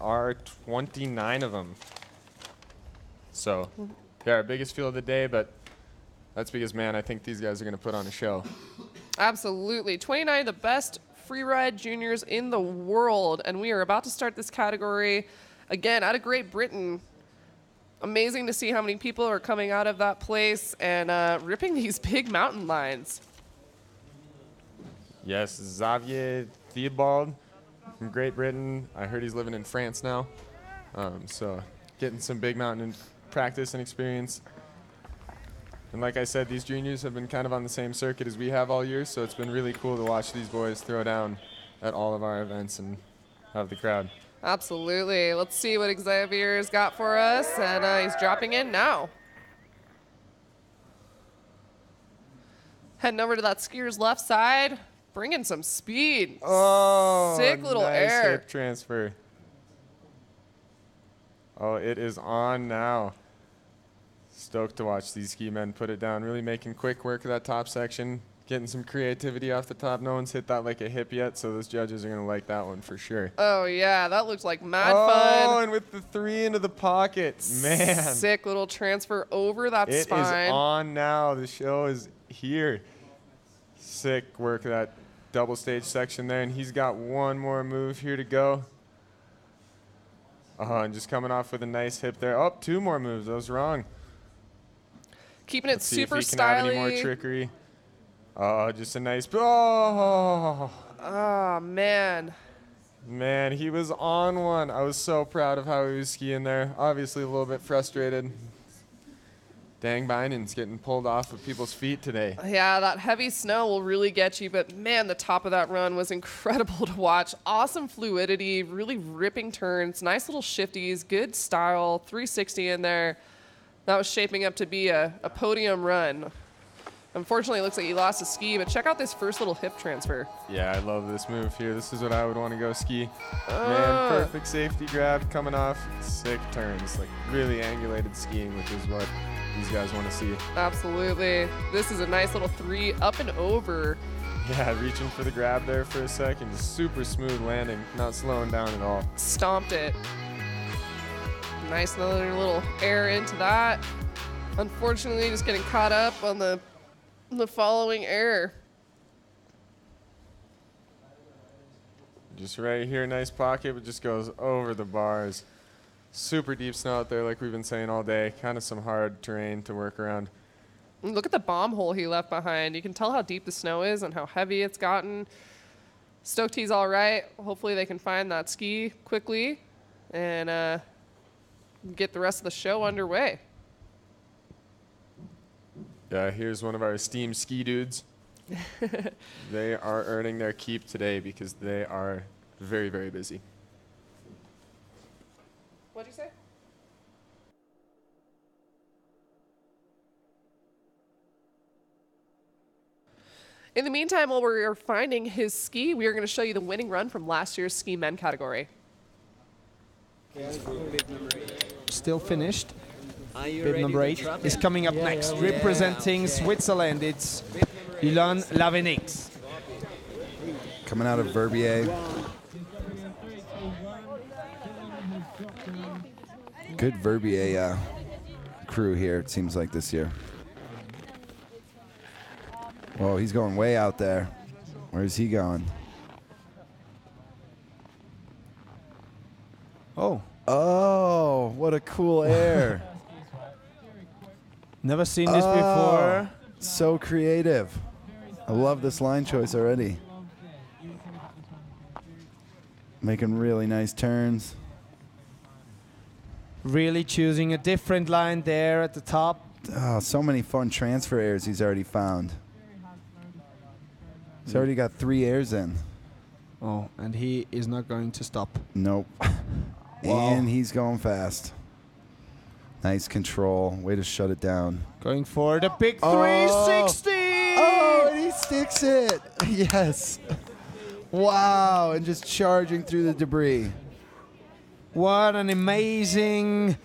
are 29 of them. So, yeah, our biggest field of the day, but that's because, man, I think these guys are going to put on a show. Absolutely. 29 of the best freeride juniors in the world, and we are about to start this category again out of Great Britain. Amazing to see how many people are coming out of that place and ripping these big mountain lines. Yes, Xavier Theobald from Great Britain. I heard he's living in France now. So getting some big mountain practice and experience. And like I said, these juniors have been kind of on the same circuit as we have all year, so it's been really cool to watch these boys throw down at all of our events and have the crowd. Absolutely. Let's see what Xavier's got for us, and he's dropping in now. Heading over to that skier's left side, bringing some speed. Oh, sick little nice air. hip transfer. Oh, it is on now. Stoked to watch these ski men put it down, really making quick work of that top section, getting some creativity off the top. No one's hit that like a hip yet, so those judges are going to like that one for sure. Oh, yeah, that looks like mad fun. Oh, and with the 3 into the pocket, man. Sick little transfer over that spine. It is on now. The show is here. Sick work of that double stage section there, and he's got one more move here to go. And just coming off with a nice hip there. Oh, 2 more moves. I was wrong. Keeping it Let's super see if he can have any stylish. more trickery. Oh, just a nice. Oh, man. Man, he was on one. I was so proud of how he was skiing there. Obviously a little bit frustrated. Dang, Bynen's getting pulled off of people's feet today. Yeah, that heavy snow will really get you, but man, the top of that run was incredible to watch. Awesome fluidity, really ripping turns, nice little shifties, good style, 360 in there. That was shaping up to be a podium run. Unfortunately, it looks like he lost a ski, but check out this first little hip transfer. Yeah, I love this move here. This is what I would want to go ski. Man, perfect safety grab coming off. Sick turns, like really angulated skiing, which is what these guys want to see. Absolutely. This is a nice little 3 up and over. Yeah, reaching for the grab there for a second. Just super smooth landing, not slowing down at all. Stomped it. Nice another little air into that. Unfortunately, just getting caught up on the following air. Just right here, nice pocket, but just goes over the bars. Super deep snow out there, like we've been saying all day. Kind of some hard terrain to work around. Look at the bomb hole he left behind. You can tell how deep the snow is and how heavy it's gotten. Stoked he's all right. Hopefully they can find that ski quickly and get the rest of the show underway. Yeah, here's one of our esteemed ski dudes. They are earning their keep today because they are very, very busy. What'd you say? In the meantime, while we're finding his ski, we are going to show you the winning run from last year's ski men category. Still finished. Bib number 8 is coming up next. Representing Switzerland, it's Ilan Lavenix. Coming out of Verbier. Good Verbier crew here, it seems like this year. Whoa, he's going way out there. Where's he going? Oh, what a cool air. Never seen this before. So creative. I love this line choice already. Making really nice turns. Really choosing a different line there at the top. Oh, so many fun transfer airs he's already found. He's already got 3 airs in. Oh, and he is not going to stop. Nope. And he's going fast. Nice control. Way to shut it down. Going for the big 360! Oh, and he sticks it. Yes. Wow, and just charging through the debris. What an amazing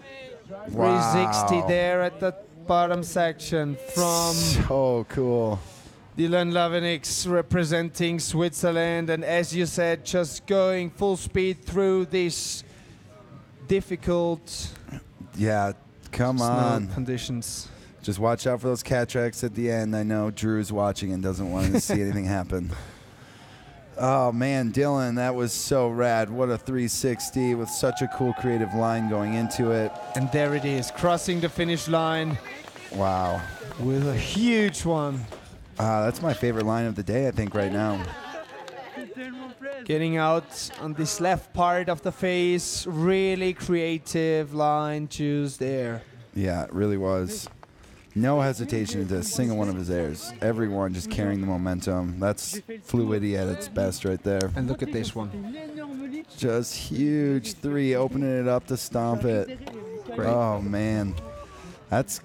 360 there at the bottom section from so cool. Dylan Lavenix representing Switzerland, and as you said, just going full speed through this difficult Yeah, come snow on. conditions. Just watch out for those cat tracks at the end. I know Drew's watching and doesn't want to see anything happen. Oh, man, Dylan, that was so rad. What a 360 with such a cool creative line going into it. And there it is, crossing the finish line Wow. with a huge one. That's my favorite line of the day, I think, right now. Getting out on this left part of the face, really creative line choose there. Yeah, it really was. No hesitation into a single one of his airs. Everyone just carrying the momentum. That's fluidity at its best right there. And look at this one. Just huge 3, opening it up to stomp it. Great. Oh, man. That's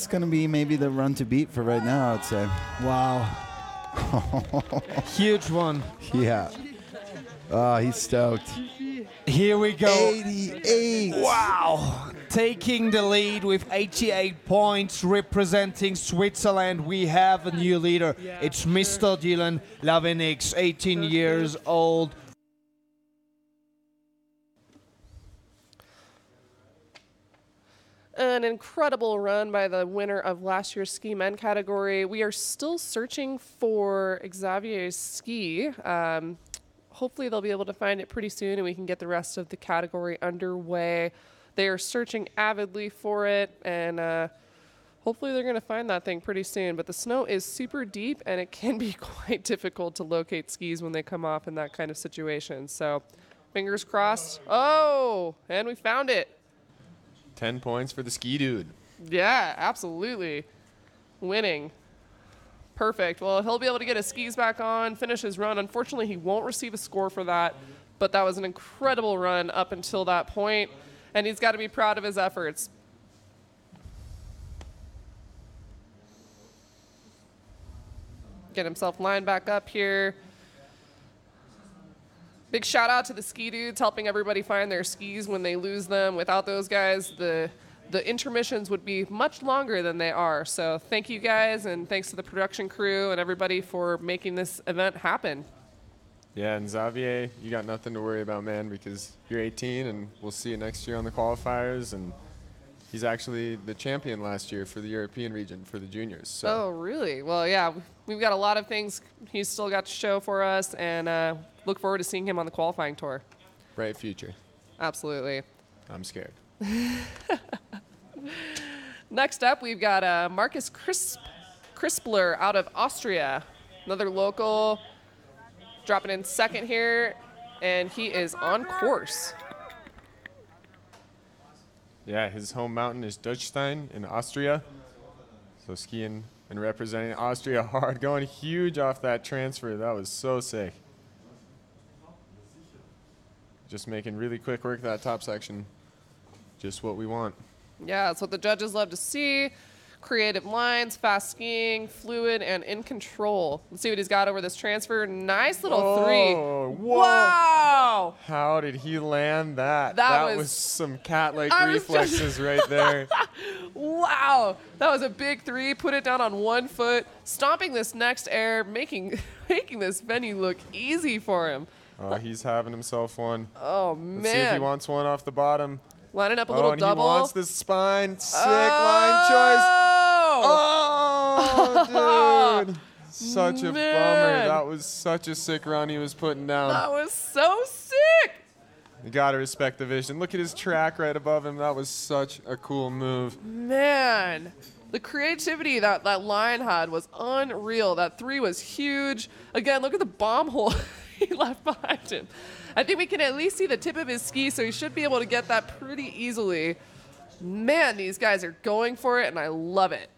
going to be maybe the run to beat for right now, I'd say. Wow. Huge one. Yeah. Oh, he's stoked. Here we go. 88. Wow. Taking the lead with 88 points, representing Switzerland. We have a new leader. It's Mr. Dylan Lavenix, 18 years old. An incredible run by the winner of last year's ski men category. We are still searching for Xavier's ski. Hopefully they'll be able to find it pretty soon and we can get the rest of the category underway. They are searching avidly for it, and hopefully they're going to find that thing pretty soon. But the snow is super deep and it can be quite difficult to locate skis when they come off in that kind of situation. So fingers crossed. Oh, and we found it. 10 points for the ski dude. Yeah, absolutely. Winning. Perfect. Well, he'll be able to get his skis back on, finish his run. Unfortunately, he won't receive a score for that, but that was an incredible run up until that point, and he's got to be proud of his efforts. Get himself lined back up here. Big shout out to the ski dudes helping everybody find their skis when they lose them. Without those guys, the intermissions would be much longer than they are. So thank you guys, and thanks to the production crew and everybody for making this event happen. Yeah, and Xavier, you got nothing to worry about, man, because you're 18, and we'll see you next year on the qualifiers. And he's actually the champion last year for the European region for the juniors. So. Oh, really? Well, yeah, we've got a lot of things he's still got to show for us, and look forward to seeing him on the qualifying tour. Bright future. Absolutely. I'm scared. Next up, we've got Marcus Crispler out of Austria, another local, dropping in second here, and he is on course. Yeah, his home mountain is Dutchstein in Austria. So skiing and representing Austria hard, going huge off that transfer. That was so sick. Just making really quick work of that top section. Just what we want. Yeah, that's what the judges love to see. Creative lines, fast skiing, fluid, and in control. Let's see what he's got over this transfer. Nice little three. Whoa. Wow! How did he land that? That was some cat-like I was reflexes right there. Wow! That was a big three. Put it down on 1 foot. Stomping this next air, making this venue look easy for him. Oh, he's having himself one. Oh, man. Let's see if he wants one off the bottom. Lining up a little and double. He wants this spine. Sick line choice. Oh, dude. Such a bummer. That was such a sick run he was putting down. That was so sick. You got to respect the vision. Look at his track right above him. That was such a cool move. Man, the creativity that line had was unreal. That three was huge. Again, look at the bomb hole he left behind him. I think we can at least see the tip of his ski, so he should be able to get that pretty easily. Man, these guys are going for it, and I love it.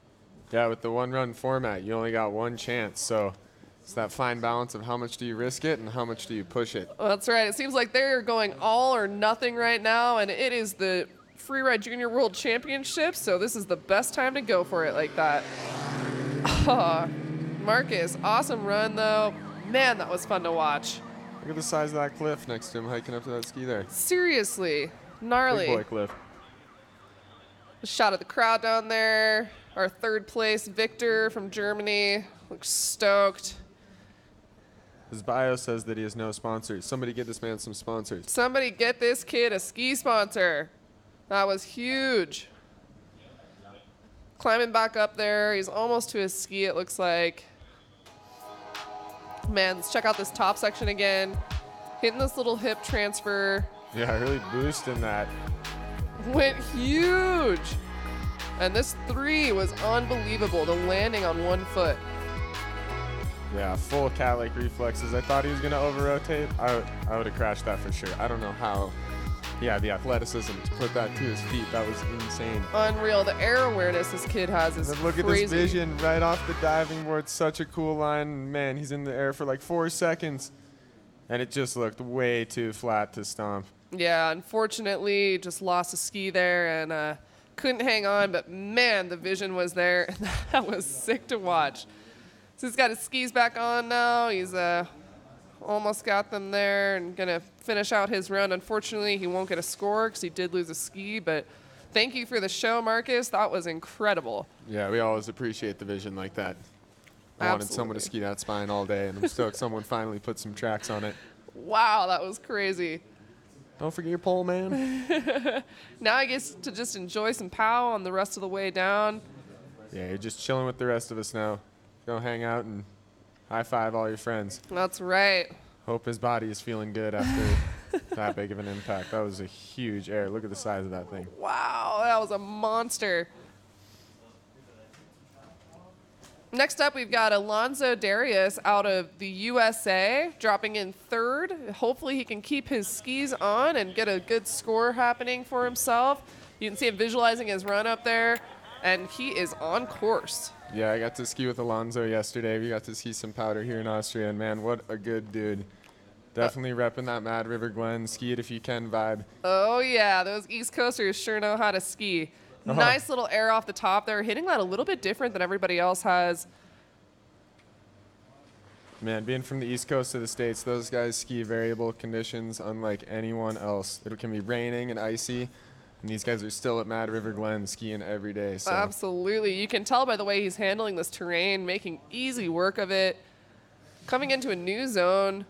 Yeah, with the one-run format, you only got one chance. So it's that fine balance of how much do you risk it and how much do you push it. Well, that's right. It seems like they're going all or nothing right now, and it is the Freeride Junior World Championship, so this is the best time to go for it like that. Oh, Marcus, awesome run, though. Man, that was fun to watch. Look at the size of that cliff next to him hiking up to that ski there. Seriously, gnarly. Big boy cliff. A shot of the crowd down there. Our third place, Victor from Germany, looks stoked. His bio says that he has no sponsors. Somebody get this man some sponsors. Somebody get this kid a ski sponsor. That was huge. Climbing back up there. He's almost to his ski, it looks like. Man, let's check out this top section again. Hitting this little hip transfer. Yeah, really boosting that. Went huge. And this 3 was unbelievable. The landing on 1 foot. Yeah, full cat-like reflexes. I thought he was going to over-rotate. I would have crashed that for sure. I don't know how. Yeah, the athleticism to put that to his feet, that was insane. Unreal. The air awareness this kid has is And look crazy. at this vision right off the diving board. Such a cool line. Man, he's in the air for like 4 seconds. And it just looked way too flat to stomp. Yeah, unfortunately, just lost a ski there and couldn't hang on. But man, the vision was there. And that was sick to watch. So he's got his skis back on now. He's almost got them there and going to finish out his run. Unfortunately, he won't get a score because he did lose a ski. But thank you for the show, Marcus. That was incredible. Yeah, we always appreciate the vision like that. I wanted someone to ski that spine all day, and I'm stoked someone finally put some tracks on it. Wow, that was crazy. Don't forget your pole, man. Now I guess to just enjoy some POW on the rest of the way down. Yeah, you're just chilling with the rest of us now. Go hang out and high-five all your friends. That's right. Hope his body is feeling good after that big of an impact. That was a huge air. Look at the size of that thing. Wow, that was a monster. Next up, we've got Alonso Darius out of the USA, dropping in 3rd. Hopefully he can keep his skis on and get a good score happening for himself. You can see him visualizing his run up there, and he is on course. Yeah, I got to ski with Alonso yesterday. We got to ski some powder here in Austria, and man, what a good dude. Definitely repping that Mad River Glen, ski it if you can vibe. Oh, yeah, those East Coasters sure know how to ski. Nice little air off the top there, hitting that a little bit different than everybody else has. Man, being from the East Coast of the States, those guys ski variable conditions unlike anyone else. It can be raining and icy, and these guys are still at Mad River Glen skiing every day. So. Absolutely. You can tell by the way he's handling this terrain, making easy work of it. Coming into a new zone,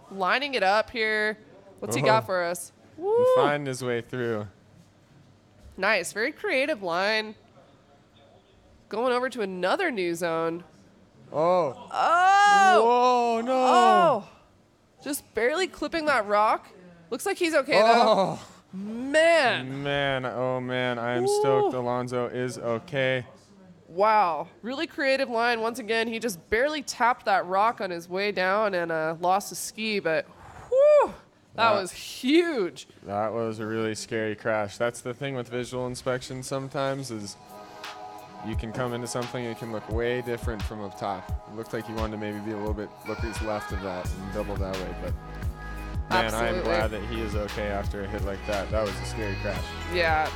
lining it up here. What's he got for us? Woo! Finding his way through. Nice. Very creative line. Going over to another new zone. Oh. Oh! Whoa, no. Oh! Just barely clipping that rock. Looks like he's okay, though. Oh. Man. Man, oh man, I am stoked Alonso is okay. Wow. Really creative line. Once again, he just barely tapped that rock on his way down and lost a ski, but whew, that was huge. That was a really scary crash. That's the thing with visual inspection sometimes is you can come into something and it can look way different from up top. It looked like he wanted to maybe be a little bit, look left of that and double that way, but man, I am glad that he is okay after a hit like that. That was a scary crash. Yeah.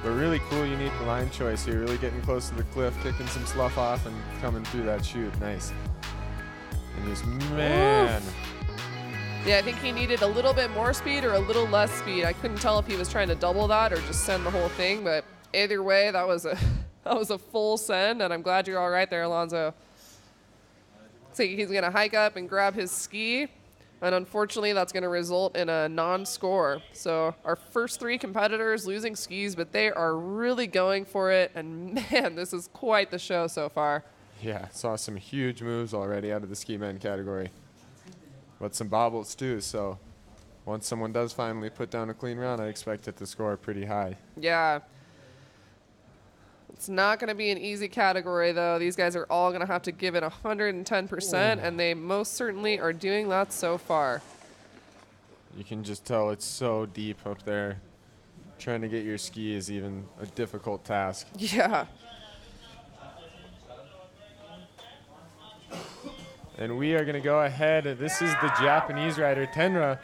But really cool, unique line choice here. Really getting close to the cliff, kicking some slough off and coming through that chute. Nice. And just, man. Yeah, I think he needed a little bit more speed or a little less speed. I couldn't tell if he was trying to double that or just send the whole thing, but either way, that was a full send, and I'm glad you're all right there, Alonso. So he's going to hike up and grab his ski, and unfortunately, that's going to result in a non-score. So our first 3 competitors losing skis, but they are really going for it, and man, this is quite the show so far. Yeah, saw some huge moves already out of the ski men category. But some bobbles too, so once someone does finally put down a clean round, I expect it to score pretty high. Yeah. It's not going to be an easy category, though. These guys are all going to have to give it 110%, and they most certainly are doing that so far. You can just tell it's so deep up there. Trying to get your ski is even a difficult task. Yeah. And we are going to go ahead. This is the Japanese rider, Tenra.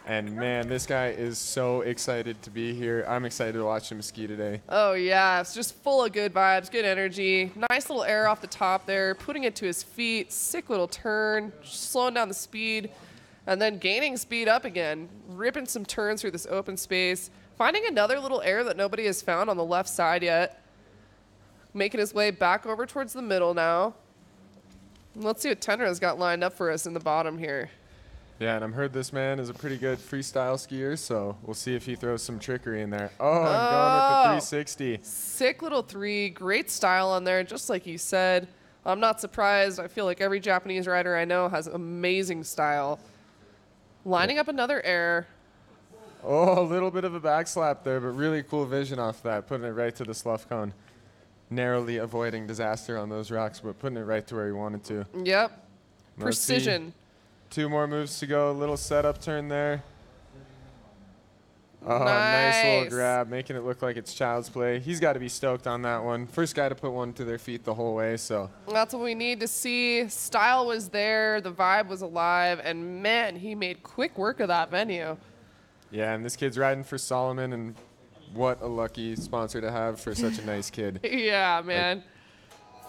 And, man, this guy is so excited to be here. I'm excited to watch him ski today. Oh, yeah. It's just full of good vibes, good energy. Nice little air off the top there, putting it to his feet. Sick little turn, slowing down the speed, and then gaining speed up again, ripping some turns through this open space, finding another little air that nobody has found on the left side yet, making his way back over towards the middle now. Let's see what Tenra's got lined up for us in the bottom here. Yeah, and I've heard this man is a pretty good freestyle skier, so we'll see if he throws some trickery in there. Oh, and going with the 360. Sick little 3. Great style on there, just like you said. I'm not surprised. I feel like every Japanese rider I know has amazing style. Lining up another air. Oh, a little bit of a back slap there, but really cool vision off that, putting it right to the slough cone. Narrowly avoiding disaster on those rocks, but putting it right to where he wanted to. Yep. Let's see. Precision. 2 more moves to go. A little setup turn there. Oh, Nice. nice little grab, making it look like it's child's play. He's got to be stoked on that one. First guy to put one to their feet the whole way, so. That's what we need to see. Style was there. The vibe was alive. And, man, he made quick work of that venue. Yeah, and this kid's riding for Solomon, and what a lucky sponsor to have for such a nice kid. Yeah, man.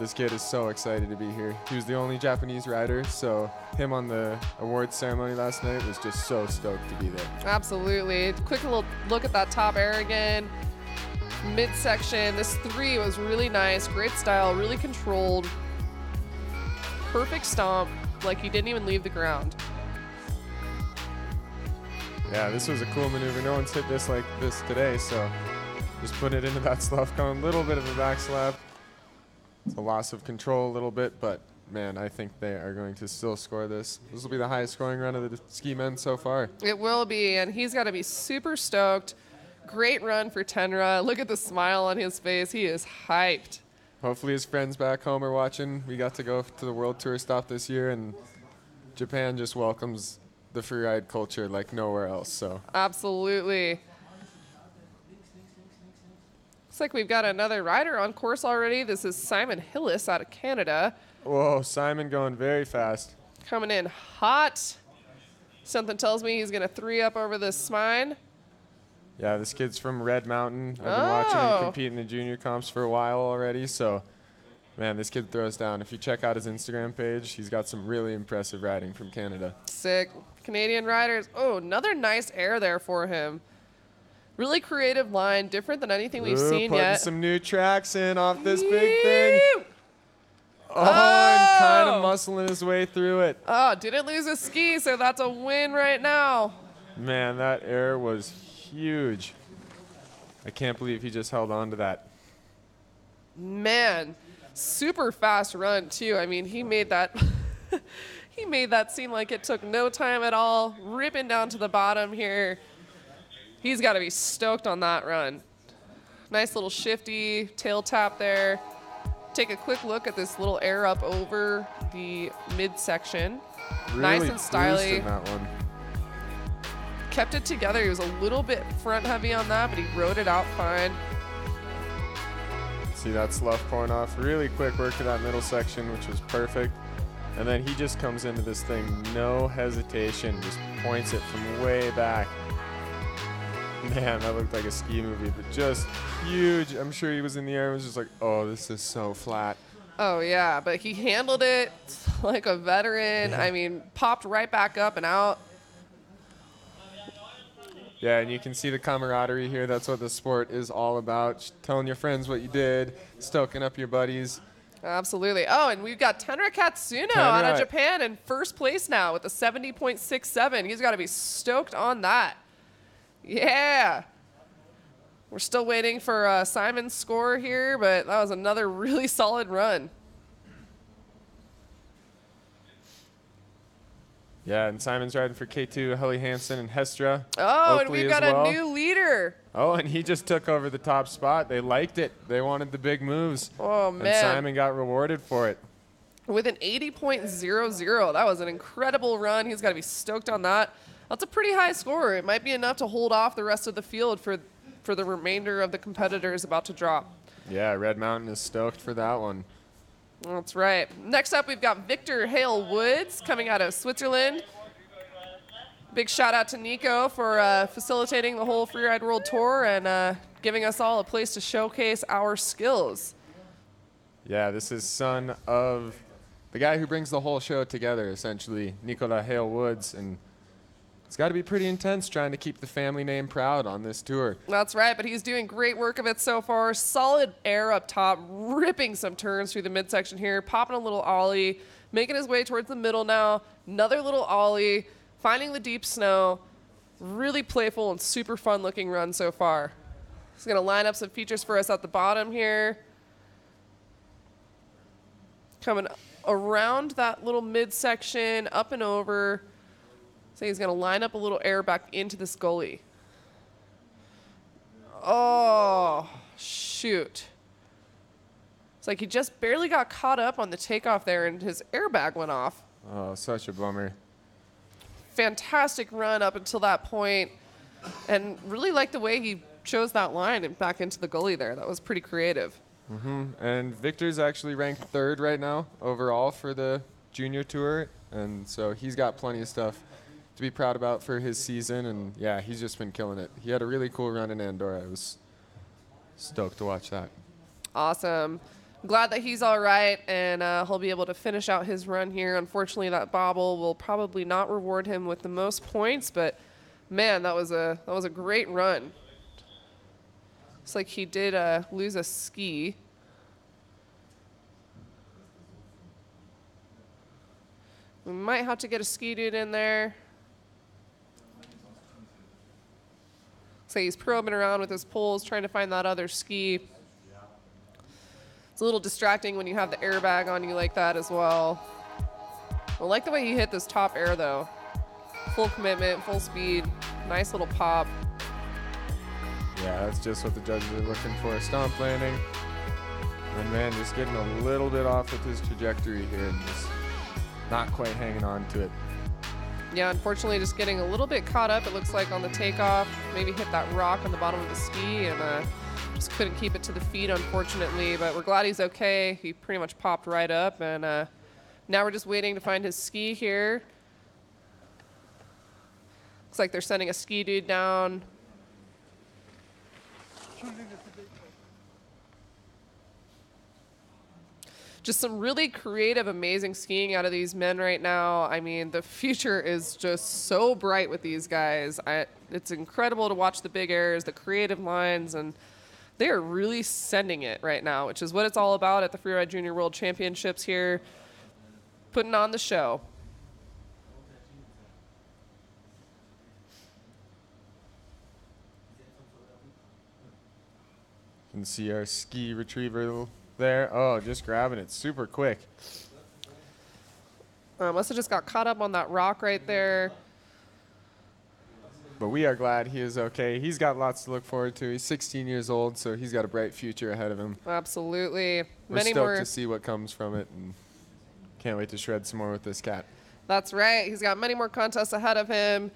This kid is so excited to be here. He was the only Japanese rider, so him on the awards ceremony last night was just so stoked to be there. Absolutely. Quick little look at that top air again. Midsection. This 3 was really nice. Great style. Really controlled. Perfect stomp. Like he didn't even leave the ground. Yeah, this was a cool maneuver. No one's hit this like this today, so just put it into that slough cone. Little bit of a back slap. It's a loss of control a little bit, but man, I think they are going to still score this. This will be the highest scoring run of the ski men so far. It will be, and he's got to be super stoked. Great run for Tenra. Look at the smile on his face. He is hyped. Hopefully his friends back home are watching. We got to go to the World Tour stop this year, and Japan just welcomes the freeride culture like nowhere else. So Absolutely. Looks like we've got another rider on course already. This is Simon Hillis out of Canada. whoa, Simon going very fast. Coming in hot. Something tells me he's going to 3 up over this spine. Yeah, this kid's from Red Mountain. I've been watching him compete in the junior comps for a while already. So, man, this kid throws down. If you check out his Instagram page, he's got some really impressive riding from Canada. Sick. Canadian riders. Oh, another nice air there for him. Really creative line, different than anything we've seen putting yet. some new tracks in off this big thing. Yeew! Oh, and kind of muscling his way through it. Oh, didn't lose a ski, so that's a win right now. Man, that air was huge. I can't believe he just held on to that. Man, super fast run too. I mean, he made that he made that seem like it took no time at all. Ripping down to the bottom here. He's got to be stoked on that run. Nice little shifty tail tap there. Take a quick look at this little air up over the midsection. Really Nice and stylish. boosting that one. Kept it together. He was a little bit front heavy on that, but he rode it out fine. See that slough pouring off. Really quick work to that middle section, which was perfect. And then he just comes into this thing, no hesitation, just points it from way back. Man, that looked like a ski movie, but just huge. I'm sure he was in the air and was just like, oh, this is so flat. Oh, yeah, but he handled it like a veteran. I mean, popped right back up and out. Yeah, and you can see the camaraderie here. That's what the sport is all about. Telling your friends what you did, stoking up your buddies. Absolutely. Oh, and we've got Tenra Katsuno out of Japan in first place now with a 70.67. He's got to be stoked on that. Yeah. We're still waiting for Simon's score here, but that was another really solid run. Yeah, and Simon's riding for K2, Helly Hansen, and Hestra. Oh, and Oakley we've as got well. a new leader. Oh, and he just took over the top spot. They liked it. They wanted the big moves. Oh, man. And Simon got rewarded for it. With an 80.00. That was an incredible run. He's got to be stoked on that. That's a pretty high score. It might be enough to hold off the rest of the field for the remainder of the competitors about to drop. Yeah, Red Mountain is stoked for that one. That's right. Next up, we've got Victor Hale Woods coming out of Switzerland. Big shout out to Nico for facilitating the whole Freeride World Tour and giving us all a place to showcase our skills. Yeah, this is son of the guy who brings the whole show together, essentially, Nicola Hale Woods. And it's got to be pretty intense trying to keep the family name proud on this tour. That's right, but he's doing great work of it so far. Solid air up top, ripping some turns through the midsection here, popping a little ollie, making his way towards the middle now. Another little ollie, finding the deep snow. Really playful and super fun looking run so far. He's going to line up some features for us at the bottom here. Coming around that little midsection, up and over. So he's going to line up a little air back into this gully. Oh, shoot. It's like he just barely got caught up on the takeoff there and his airbag went off. Oh, such a bummer. Fantastic run up until that point, and really like the way he chose that line and back into the gully there. That was pretty creative. And Victor's actually ranked 3rd right now overall for the junior tour, and so he's got plenty of stuff to be proud about for his season, and yeah, he's just been killing it. He had a really cool run in Andorra. I was stoked to watch that. Awesome. Glad that he's all right, and he'll be able to finish out his run here. Unfortunately, that bobble will probably not reward him with the most points, but man, that was a great run. Looks like he did lose a ski. We might have to get a ski dude in there. Looks like he's probing around with his poles, trying to find that other ski. It's a little distracting when you have the airbag on you like that as well. I like the way he hit this top air though. Full commitment, full speed, nice little pop. Yeah, that's just what the judges are looking for. Stomp landing. And man, just getting a little bit off with his trajectory here and just not quite hanging on to it. Yeah, unfortunately just getting a little bit caught up, it looks like, on the takeoff. Maybe hit that rock on the bottom of the ski and just couldn't keep it to the feet, unfortunately. But we're glad he's okay. He pretty much popped right up. And now we're just waiting to find his ski here. Looks like they're sending a ski dude down. Just some really creative, amazing skiing out of these men right now. I mean, the future is just so bright with these guys. It's incredible to watch the big airs, the creative lines, and they are really sending it right now, which is what it's all about at the Freeride Junior World Championships here, putting on the show. You can see our ski retriever there. Oh, just grabbing it super quick. Must have just got caught up on that rock right there. But we are glad he is okay. He's got lots to look forward to. He's 16 years old, so he's got a bright future ahead of him. Absolutely. We're stoked to see what comes from it, and can't wait to shred some more with this cat. That's right. He's got many more contests ahead of him,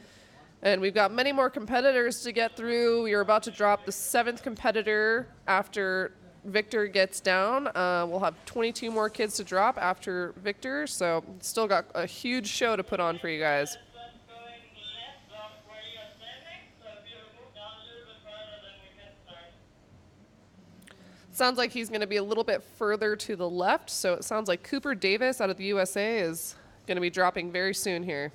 and we've got many more competitors to get through. We are about to drop the 7th competitor after Victor gets down. We'll have 22 more kids to drop after Victor, so still got a huge show to put on for you guys. Sounds like he's going to be a little bit further to the left, so it sounds like Cooper Davis out of the USA is going to be dropping very soon here.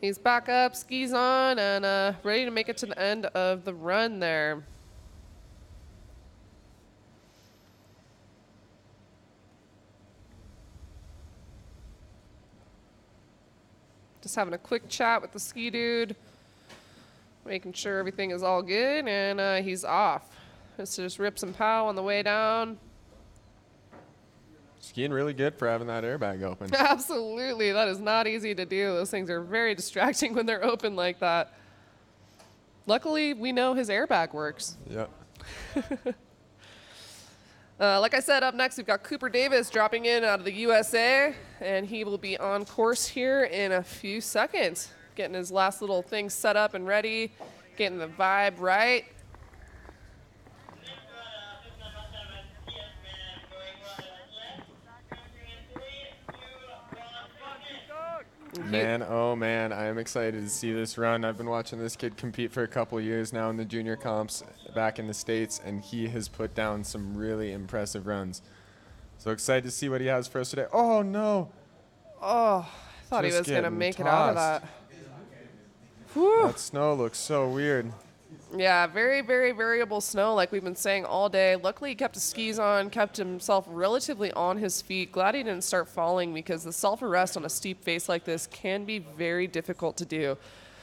He's back up, skis on, and ready to make it to the end of the run there. Just having a quick chat with the ski dude, making sure everything is all good, and he's off. Just rip some pow on the way down. Skiing really good for having that airbag open. Absolutely. That is not easy to do. Those things are very distracting when they're open like that. Luckily, we know his airbag works. Yep. Like I said, up next, we've got Cooper Davis dropping in out of the USA, and he will be on course here in a few seconds, getting his last little thing set up and ready, getting the vibe right. Man, oh man, I am excited to see this run. I've been watching this kid compete for a couple years now in the junior comps back in the States, and he has put down some really impressive runs. So excited to see what he has for us today. Oh no! Oh, I thought he Just was going to getting make it out of tossed. that. Whew. That snow looks so weird. Yeah, very, very variable snow, like we've been saying all day. Luckily, he kept his skis on, kept himself relatively on his feet. Glad he didn't start falling, because the self-arrest on a steep face like this can be very difficult to do.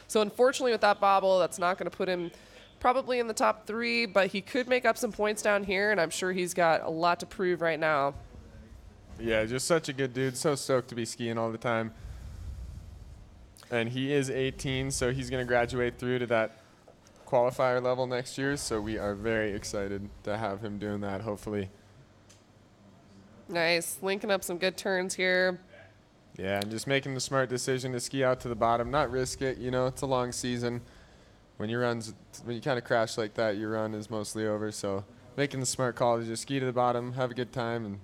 So unfortunately, with that bobble, that's not going to put him probably in the top 3, but he could make up some points down here, and I'm sure he's got a lot to prove right now. Yeah, just such a good dude. So stoked to be skiing all the time. And he is 18, so he's going to graduate through to that qualifier level next year, so we are very excited to have him doing that, hopefully. Nice. Linking up some good turns here. Yeah, and just making the smart decision to ski out to the bottom, not risk it. You know, it's a long season. When you kind of crash like that, your run is mostly over, so making the smart call to just ski to the bottom, have a good time, and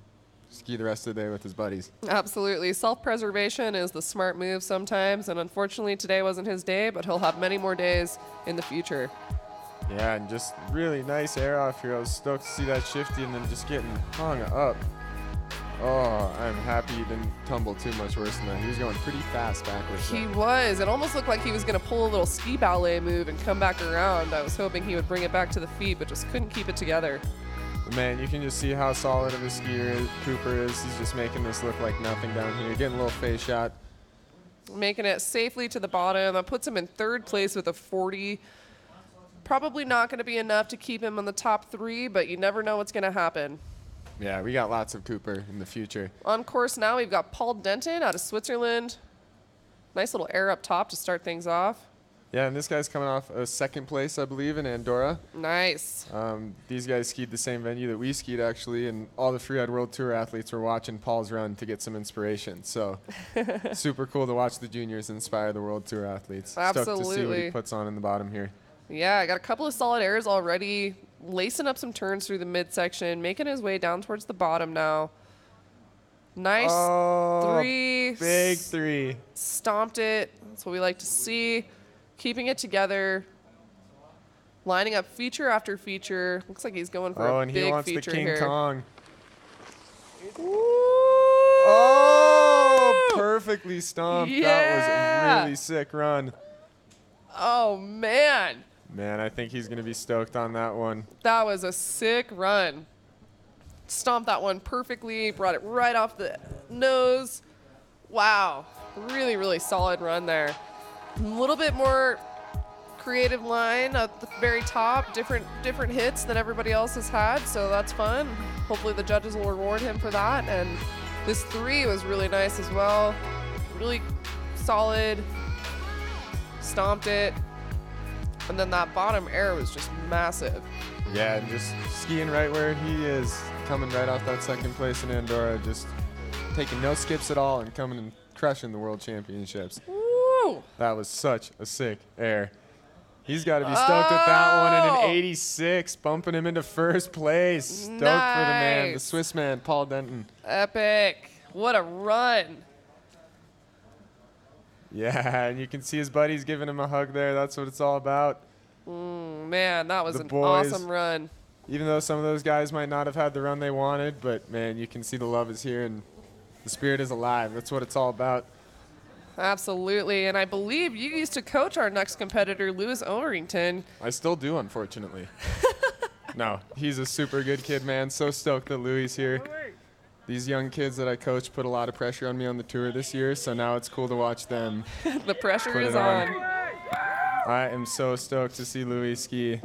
ski the rest of the day with his buddies. Absolutely. Self-preservation is the smart move sometimes, and unfortunately today wasn't his day, but he'll have many more days in the future. Yeah, and just really nice air off here. I was stoked to see that shifty and then just getting hung up. Oh, I'm happy he didn't tumble too much worse than that. He was going pretty fast backwards. He was. It almost looked like he was going to pull a little ski ballet move and come back around. I was hoping he would bring it back to the feet, but just couldn't keep it together. Man, you can just see how solid of a skier Cooper is. He's just making this look like nothing down here. Getting a little face shot. Making it safely to the bottom. That puts him in 3rd place with a 40. Probably not going to be enough to keep him on the top 3, but you never know what's going to happen. Yeah, we got lots of Cooper in the future. On course now, we've got Paul Denton out of Switzerland. Nice little air up top to start things off. Yeah, and this guy's coming off a 2nd place, I believe, in Andorra. Nice. These guys skied the same venue that we skied, actually, and all the Freeride World Tour athletes were watching Paul's run to get some inspiration. So super cool to watch the juniors inspire the World Tour athletes. Absolutely. Stoked to see what he puts on in the bottom here. Yeah, I got a couple of solid airs already, lacing up some turns through the midsection, making his way down towards the bottom now. Nice 3. Big 3. Stomped it. That's what we like to see. Keeping it together. Lining up feature after feature. Looks like he's going for a and big he wants feature the King here. Kong. Ooh. Oh, perfectly stomped. Yeah. That was a really sick run. Oh, man. Man, I think he's going to be stoked on that one. That was a sick run. Stomped that one perfectly. Brought it right off the nose. Wow. Really, really solid run there. A little bit more creative line at the very top. Different hits than everybody else has had, so that's fun. Hopefully the judges will reward him for that. And this 3 was really nice as well. Really solid. Stomped it. And then that bottom air was just massive. Yeah, and just skiing right where he is, coming right off that 2nd place in Andorra, just taking no skips at all and coming and crushing the World Championships. Woo! That was such a sick air. He's got to be stoked with that one, and an 86, bumping him into 1st place. Stoked for the man, the Nice. Swiss man, Paul Denton. Epic. What a run. Yeah, and you can see his buddies giving him a hug there. That's what it's all about. Man, that was The an boys. awesome run. Even though some of those guys might not have had the run they wanted, but man, you can see the love is here and the spirit is alive. That's what it's all about. Absolutely. And I believe you used to coach our next competitor, Lewis Overington. I still do, unfortunately. No, he's a super good kid, man. So stoked that Louis is here. These young kids that I coach put a lot of pressure on me on the tour this year, so now it's cool to watch them. The pressure Put is it on. on. I am so stoked to see Louis ski.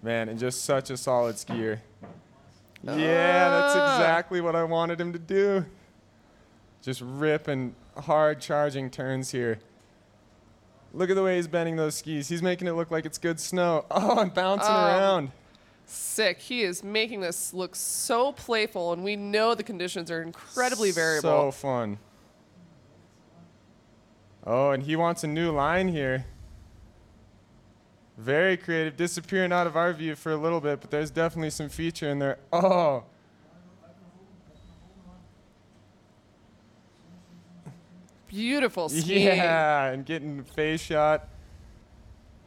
Man, and just such a solid skier. Yeah, that's exactly what I wanted him to do. Just ripping hard charging turns here. Look at the way he's bending those skis. He's making it look like it's good snow. Oh, and bouncing around. Sick. He is making this look so playful, and we know the conditions are incredibly variable. So fun. Oh, and he wants a new line here. Very creative, disappearing out of our view for a little bit, but there's definitely some feature in there. Oh. Beautiful skiing. Yeah, and getting face shot.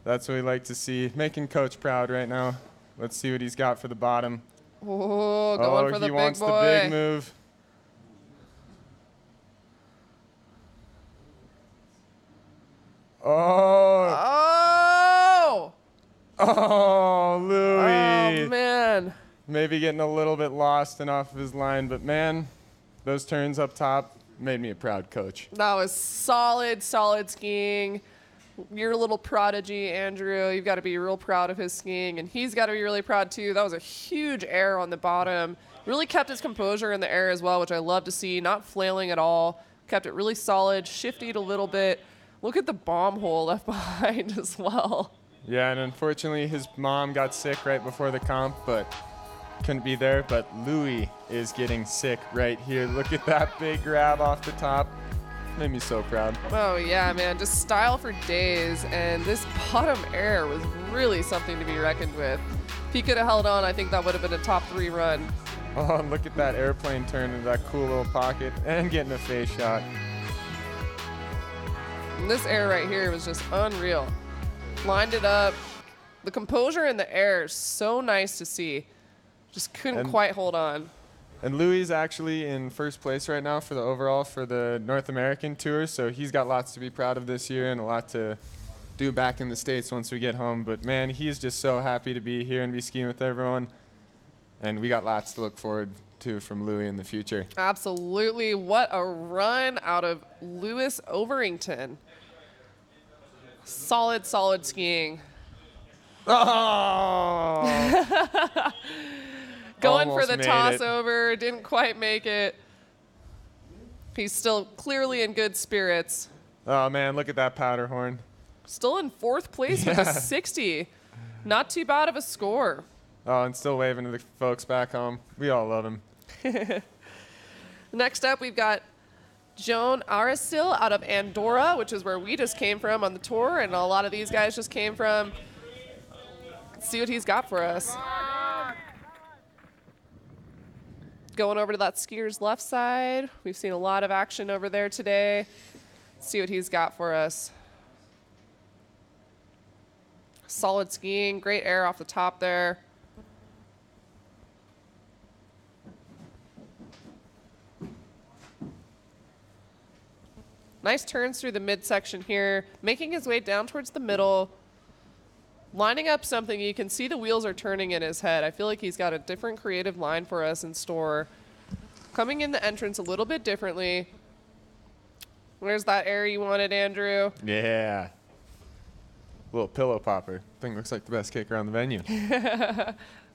That's what we like to see. Making Coach proud right now. Let's see what he's got for the bottom. Oh, going for the he big wants boy. the big move. Oh. Oh. Louis. Oh, man. Maybe getting a little bit lost and off of his line, but man, those turns up top made me a proud coach. That was solid skiing. You're a little prodigy, Andrew. You've got to be real proud of his skiing, and he's got to be really proud too. That was a huge air on the bottom. Really kept his composure in the air as well, which I love to see. Not flailing at all. Kept it really solid, shifted a little bit. Look at the bomb hole left behind as well. Yeah, and unfortunately his mom got sick right before the comp, but couldn't be there. But Louis is getting sick right here. Look at that big grab off the top. Made me so proud. Oh, yeah, man. Just style for days. And this bottom air was really something to be reckoned with. If he could have held on, I think that would have been a top 3 run. Oh, and look at that airplane turn into that cool little pocket and getting a face shot. And this air right here was just unreal. Lined it up. The composure in the air is so nice to see. Just couldn't quite hold on. And Louis is actually in first place right now for the overall for the North American Tour, so he's got lots to be proud of this year and a lot to do back in the States once we get home. But man, he's just so happy to be here and be skiing with everyone. And we got lots to look forward to from Louis in the future. Absolutely. What a run out of Lewis Overington. Solid skiing. Oh! Going for Almost the made toss it. over, didn't quite make it. He's still clearly in good spirits. Oh man, look at that powder horn. Still in 4th place with a Yeah. 60. Not too bad of a score. Oh, and still waving to the folks back home. We all love him. Next up, we've got Joan Arasil out of Andorra, which is where we just came from on the tour, and a lot of these guys just came from. Let's see what he's got for us. Going over to that skier's left side. We've seen a lot of action over there today. Let's see what he's got for us. Solid skiing, great air off the top there. Nice turns through the midsection here, making his way down towards the middle, lining up something. You can see the wheels are turning in his head. I feel like he's got a different creative line for us in store. Coming in the entrance a little bit differently. Where's that air you wanted, Andrew? Yeah. Little pillow popper. Thing looks like the best kicker on the venue.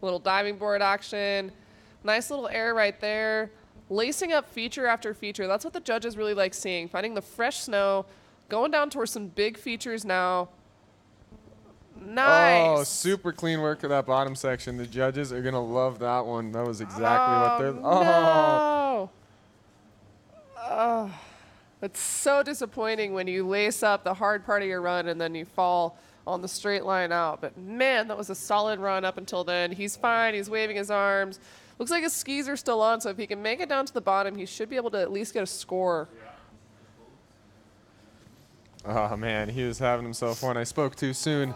Little diving board action. Nice little air right there. Lacing up feature after feature. That's what the judges really like seeing. Finding the fresh snow. Going down towards some big features now. Nice. Oh, super clean work of that bottom section. The judges are going to love that one. That was exactly what they're... No. Oh. It's so disappointing when you lace up the hard part of your run and then you fall on the straight line out. But man, that was a solid run up until then. He's fine. He's waving his arms. Looks like his skis are still on, so if he can make it down to the bottom, he should be able to at least get a score. Oh, man, he was having himself one. I spoke too soon.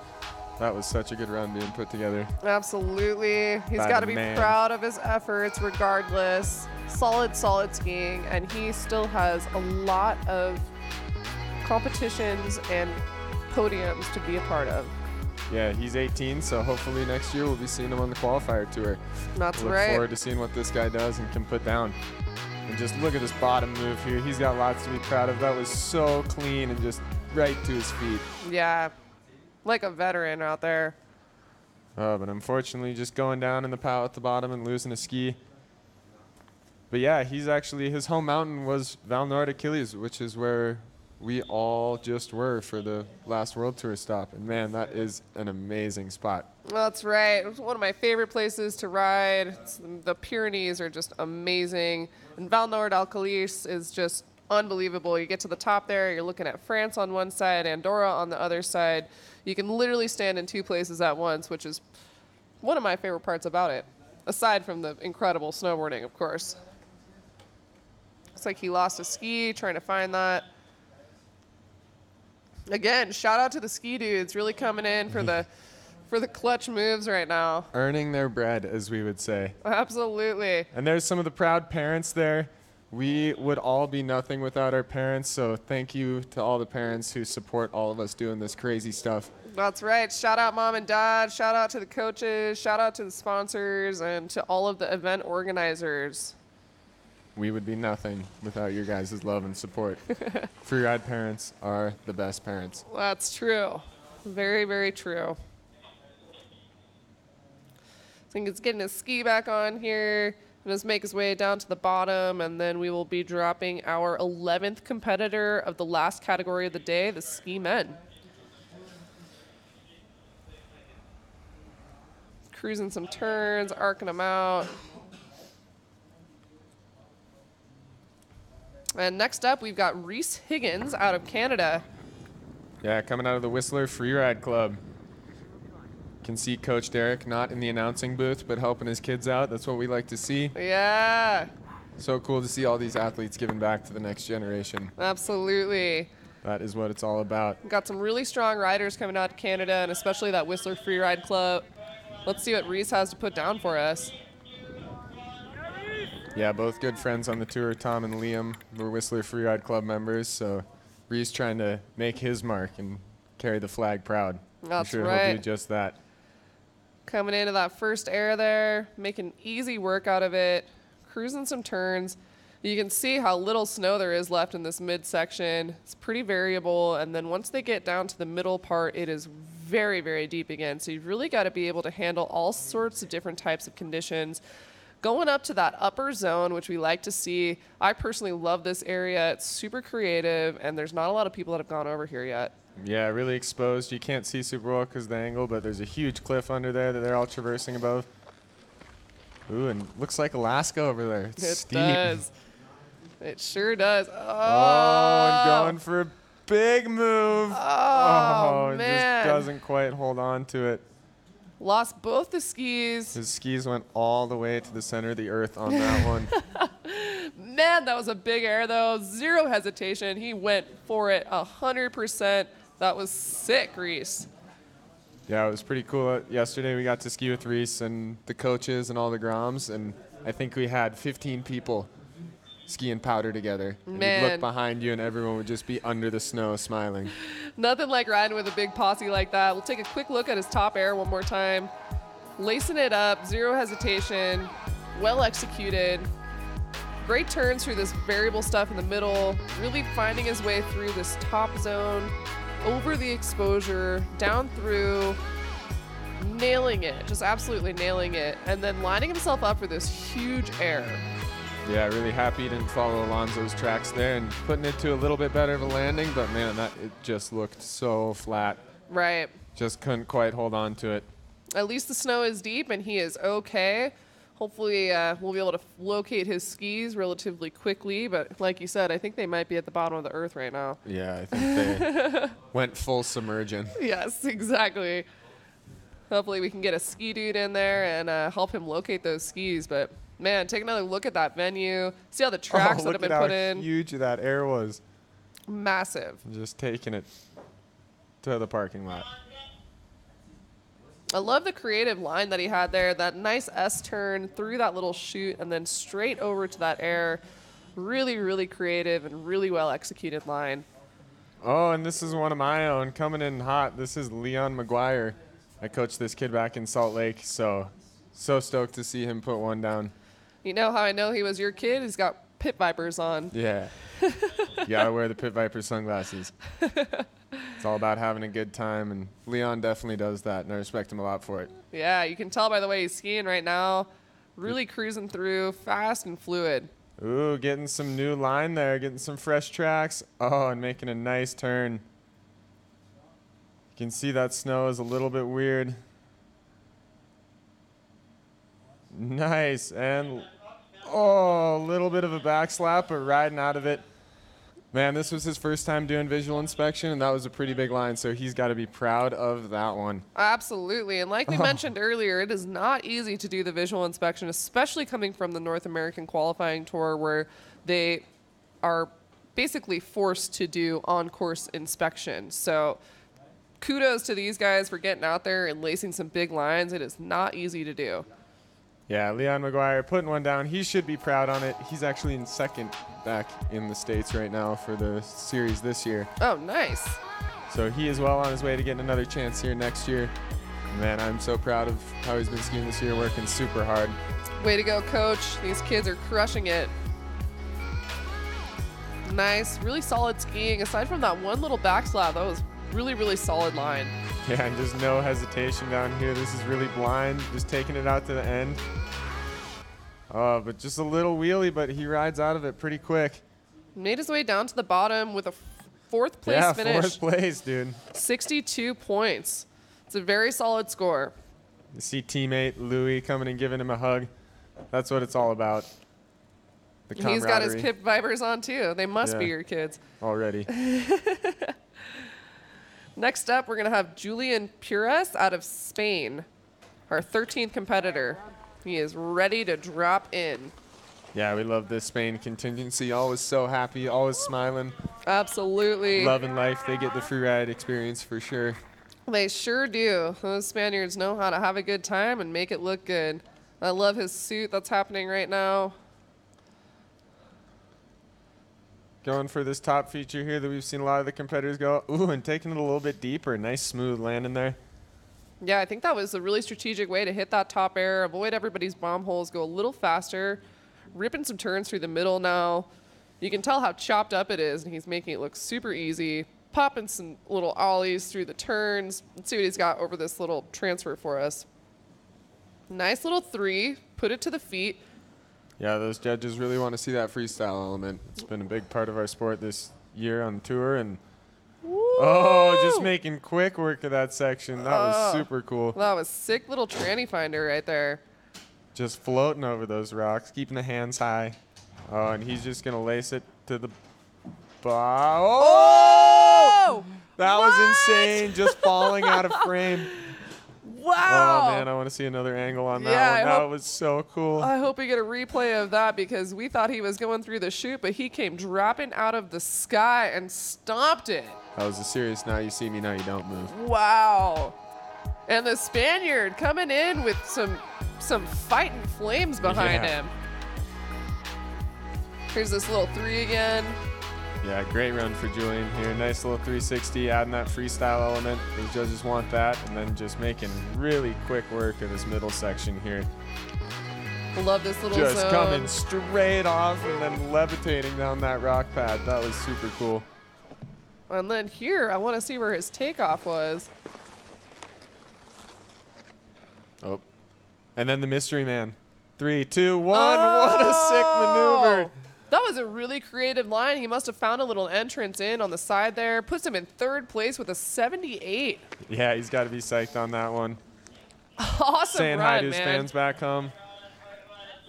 That was such a good run being put together. Absolutely. He's By got the to be man. proud of his efforts regardless. Solid skiing, and he still has a lot of competitions and podiums to be a part of. Yeah, he's 18, so hopefully next year we'll be seeing him on the qualifier tour. That's Look right. forward to seeing what this guy does and can put down. And just look at this bottom move here. He's got lots to be proud of. That was so clean and just right to his feet. Yeah, like a veteran out there. But unfortunately just going down in the POW at the bottom and losing a ski. But yeah, he's actually, his home mountain was Val Nord Achilles, which is where we all just were for the last World Tour stop. And man, that is an amazing spot. That's right. It was one of my favorite places to ride. The Pyrenees are just amazing. And Val Nord Achilles is just unbelievable. You get to the top there, you're looking at France on one side, Andorra on the other side. You can literally stand in 2 places at once, which is one of my favorite parts about it, aside from the incredible snowboarding, of course. Looks like he lost a ski, trying to find that. Again, shout out to the ski dudes really coming in for the clutch moves right now. Earning their bread, as we would say. Absolutely. And there's some of the proud parents there. We would all be nothing without our parents, so thank you to all the parents who support all of us doing this crazy stuff. That's right. Shout out mom and dad. Shout out to the coaches. Shout out to the sponsors and to all of the event organizers. We would be nothing without your guys' love and support. Freeride parents are the best parents. That's true. Very, very true. I think it's getting his ski back on here. And just make his way down to the bottom, and then we will be dropping our 11th competitor of the last category of the day, the ski men. Cruising some turns, arcing them out. And next up, we've got Reese Higgins out of Canada. Yeah, coming out of the Whistler Freeride Club. Can see Coach Derek not in the announcing booth, but helping his kids out. That's what we like to see. Yeah. So cool to see all these athletes giving back to the next generation. Absolutely. That is what it's all about. Got some really strong riders coming out of Canada, and especially that Whistler Freeride Club. Let's see what Reese has to put down for us. Yeah, both good friends on the tour. Tom and Liam were Whistler Freeride Club members, so Reese trying to make his mark and carry the flag proud. That's I'm sure right. he'll do just that. Coming into that first air there, making easy work out of it, cruising some turns. You can see how little snow there is left in this midsection. It's pretty variable, and then once they get down to the middle part, it is very, very deep again. So you've really got to be able to handle all sorts of different types of conditions. Going up to that upper zone, which we like to see, I personally love this area. It's super creative, and there's not a lot of people that have gone over here yet. Yeah, really exposed. You can't see super well because of the angle, but there's a huge cliff under there that they're all traversing above. Ooh, and looks like Alaska over there. It's It steep. does. It sure does. Oh, and going for a big move. Oh, it man. just doesn't quite hold on to it. Lost both the skis. His skis went all the way to the center of the earth on that one. Man, that was a big air, though. Zero hesitation. He went for it 100%. That was sick, Reese. Yeah, it was pretty cool. Yesterday we got to ski with Reese and the coaches and all the Groms, and I think we had 15 people skiing powder together. And you'd look Man. behind you and everyone would just be under the snow smiling. Nothing like riding with a big posse like that. We'll take a quick look at his top air one more time. Lacing it up, zero hesitation, well executed. Great turns through this variable stuff in the middle, really finding his way through this top zone, over the exposure, down through, nailing it, just absolutely nailing it, and then lining himself up for this huge air. Yeah, really happy he didn't follow Alonso's tracks there and putting it to a little bit better of a landing, but man, it just looked so flat. Right. Just couldn't quite hold on to it. At least the snow is deep and he is okay. Hopefully we'll be able to locate his skis relatively quickly, but like you said, I think they might be at the bottom of the earth right now. Yeah, I think they went full submerging. Yes, exactly. Hopefully we can get a ski dude in there and help him locate those skis, but man, take another look at that venue. See how the tracks that have been put in. Look at how huge that air was. Massive. Just taking it to the parking lot. I love the creative line that he had there. That nice S-turn through that little chute and then straight over to that air. Really, really creative and really well executed line. Oh, and this is one of my own coming in hot. This is Leon McGuire. I coached this kid back in Salt Lake, so stoked to see him put one down. You know how I know he was your kid? He's got pit vipers on. Yeah. You gotta wear the Pit Viper sunglasses. It's all about having a good time, and Leon definitely does that, and I respect him a lot for it. Yeah, you can tell by the way he's skiing right now. Really cruising through, fast and fluid. Ooh, getting some new line there, getting some fresh tracks. Oh, and making a nice turn. You can see that snow is a little bit weird. Nice, and oh, a little bit of a back slap, but riding out of it. Man, this was his first time doing visual inspection, and that was a pretty big line, so he's got to be proud of that one. Absolutely. And like we mentioned earlier, it is not easy to do the visual inspection, especially coming from the North American qualifying tour where they are basically forced to do on-course inspection. So kudos to these guys for getting out there and lacing some big lines. It is not easy to do. Yeah, Leon McGuire putting one down. He should be proud on it. He's actually in second back in the States right now for the series this year. Oh, nice. So he is well on his way to getting another chance here next year. Man, I'm so proud of how he's been skiing this year, working super hard. Way to go, coach. These kids are crushing it. Nice, really solid skiing. Aside from that one little backslap, that was really, really solid line. Yeah, and just no hesitation down here. This is really blind, just taking it out to the end. But just a little wheelie, but he rides out of it pretty quick. Made his way down to the bottom with a fourth place finish. Yeah, fourth place, dude. 62 points. It's a very solid score. You see teammate Louis coming and giving him a hug. That's what it's all about. The camaraderie. He's got his Pip Vipers on too. They must be Yeah. your kids. Already. Next up, we're going to have Julian Pures out of Spain, our 13th competitor. He is ready to drop in. Yeah, we love this Spain contingency. Always so happy, always smiling, Absolutely. loving life. They get the free ride experience for sure. They sure do. Those Spaniards know how to have a good time and make it look good. I love his suit that's happening right now. Going for this top feature here that we've seen a lot of the competitors go. Ooh, and taking it a little bit deeper. Nice smooth landing there. Yeah, I think that was a really strategic way to hit that top air, avoid everybody's bomb holes, go a little faster, ripping some turns through the middle now. You can tell how chopped up it is, and he's making it look super easy. Popping some little ollies through the turns. Let's see what he's got over this little transfer for us. Nice little 3. Put it to the feet. Yeah, those judges really want to see that freestyle element. It's been a big part of our sport this year on tour. And oh, just making quick work of that section. That was super cool. That was sick little tranny finder right there. Just floating over those rocks, keeping the hands high. Oh, and he's just going to lace it to the bottom. Oh! That was insane, just falling out of frame. Wow. Oh, man, I want to see another angle on that Yeah, one. That was so cool. I hope we get a replay of that because we thought he was going through the chute, but he came dropping out of the sky and stomped it. That was a serious now you see me, now you don't move. Wow. And the Spaniard coming in with some fighting flames behind him. Here's this little 3 again. Yeah, great run for Julian here. Nice little 360, adding that freestyle element. The judges want that, and then just making really quick work of this middle section here. Love this little Just zone. coming straight off and then levitating down that rock pad. That was super cool. And then here, I want to see where his takeoff was. Oh. And then the mystery man. 3, 2, 1. What a sick maneuver. That was a really creative line. He must have found a little entrance in on the side there. Puts him in 3rd place with a 78. Yeah, he's got to be psyched on that one. Awesome Saying run, hi to his man. fans back home.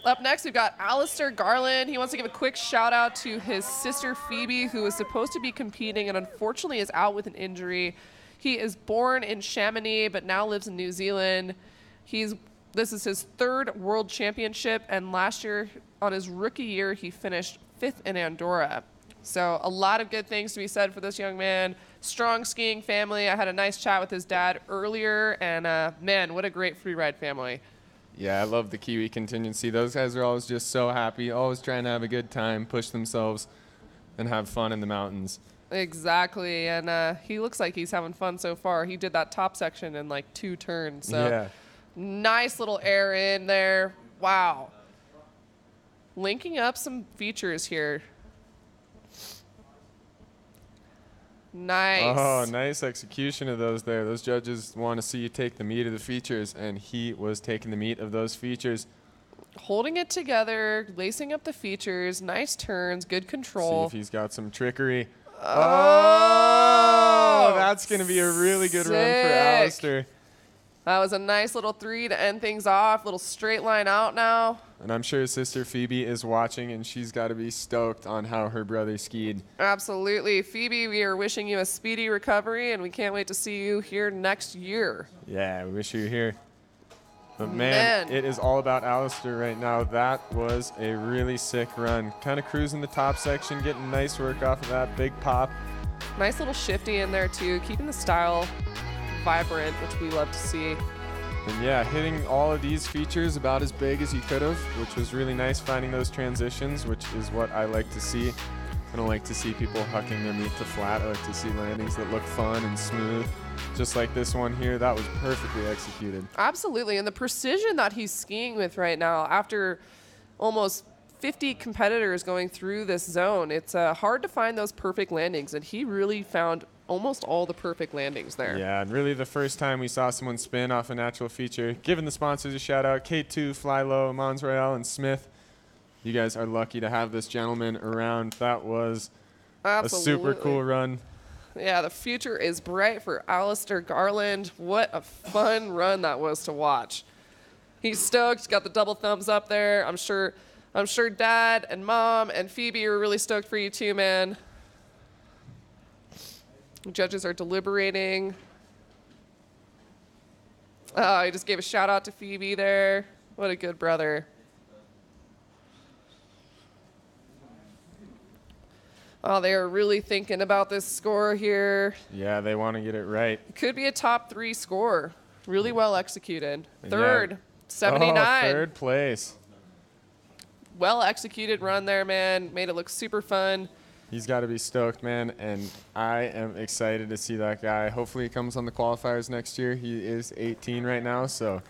Up next, we've got Alistair Garland. He wants to give a quick shout out to his sister Phoebe, who was supposed to be competing and unfortunately is out with an injury. He is born in Chamonix, but now lives in New Zealand. This is his 3rd world championship, and last year, on his rookie year, he finished 5th in Andorra. So a lot of good things to be said for this young man. Strong skiing family. I had a nice chat with his dad earlier, and man, what a great freeride family. Yeah, I love the Kiwi contingency. Those guys are always just so happy, always trying to have a good time, push themselves, and have fun in the mountains. Exactly, and he looks like he's having fun so far. He did that top section in like 2 turns. So Yeah. nice little air in there. Wow. Linking up some features here. Nice. Oh, nice execution of those there. Those judges want to see you take the meat of the features, and he was taking the meat of those features. Holding it together, lacing up the features, nice turns, good control. See if he's got some trickery. Oh, that's going to be a really good run for sick. Alistair. That was a nice little 3 to end things off. Little straight line out now. And I'm sure his sister Phoebe is watching, and she's got to be stoked on how her brother skied. Absolutely. Phoebe, we are wishing you a speedy recovery, and we can't wait to see you here next year. Yeah, we wish you were here. But man, it is all about Alistair right now. That was a really sick run. Kind of cruising the top section, getting nice work off of that big pop. Nice little shifty in there too, keeping the style vibrant, which we love to see. And yeah, hitting all of these features about as big as he could have, which was really nice, finding those transitions, which is what I like to see. I don't like to see people hucking their meat to flat. I like to see landings that look fun and smooth. Just like this one here, that was perfectly executed. Absolutely, and the precision that he's skiing with right now, after almost 50 competitors going through this zone, it's hard to find those perfect landings, and he really found almost all the perfect landings there. Yeah, and really the first time we saw someone spin off a natural feature. Giving the sponsors a shout out, K2, Fly Low, Mons Royale, and Smith. You guys are lucky to have this gentleman around. That was a super cool run. Yeah, the future is bright for Alistair Garland. What a fun run that was to watch. He's stoked. He's got the double thumbs up there. I'm sure Dad and Mom and Phoebe are really stoked for you too, man. Judges are deliberating. Oh, I just gave a shout out to Phoebe there. What a good brother. Oh, they are really thinking about this score here. Yeah, they want to get it right. Could be a top 3 score. Really well executed. Third, yeah. 79. Oh, third place. Well executed run there, man. Made it look super fun. He's got to be stoked, man, and I am excited to see that guy. Hopefully he comes on the qualifiers next year. He is 18 right now, so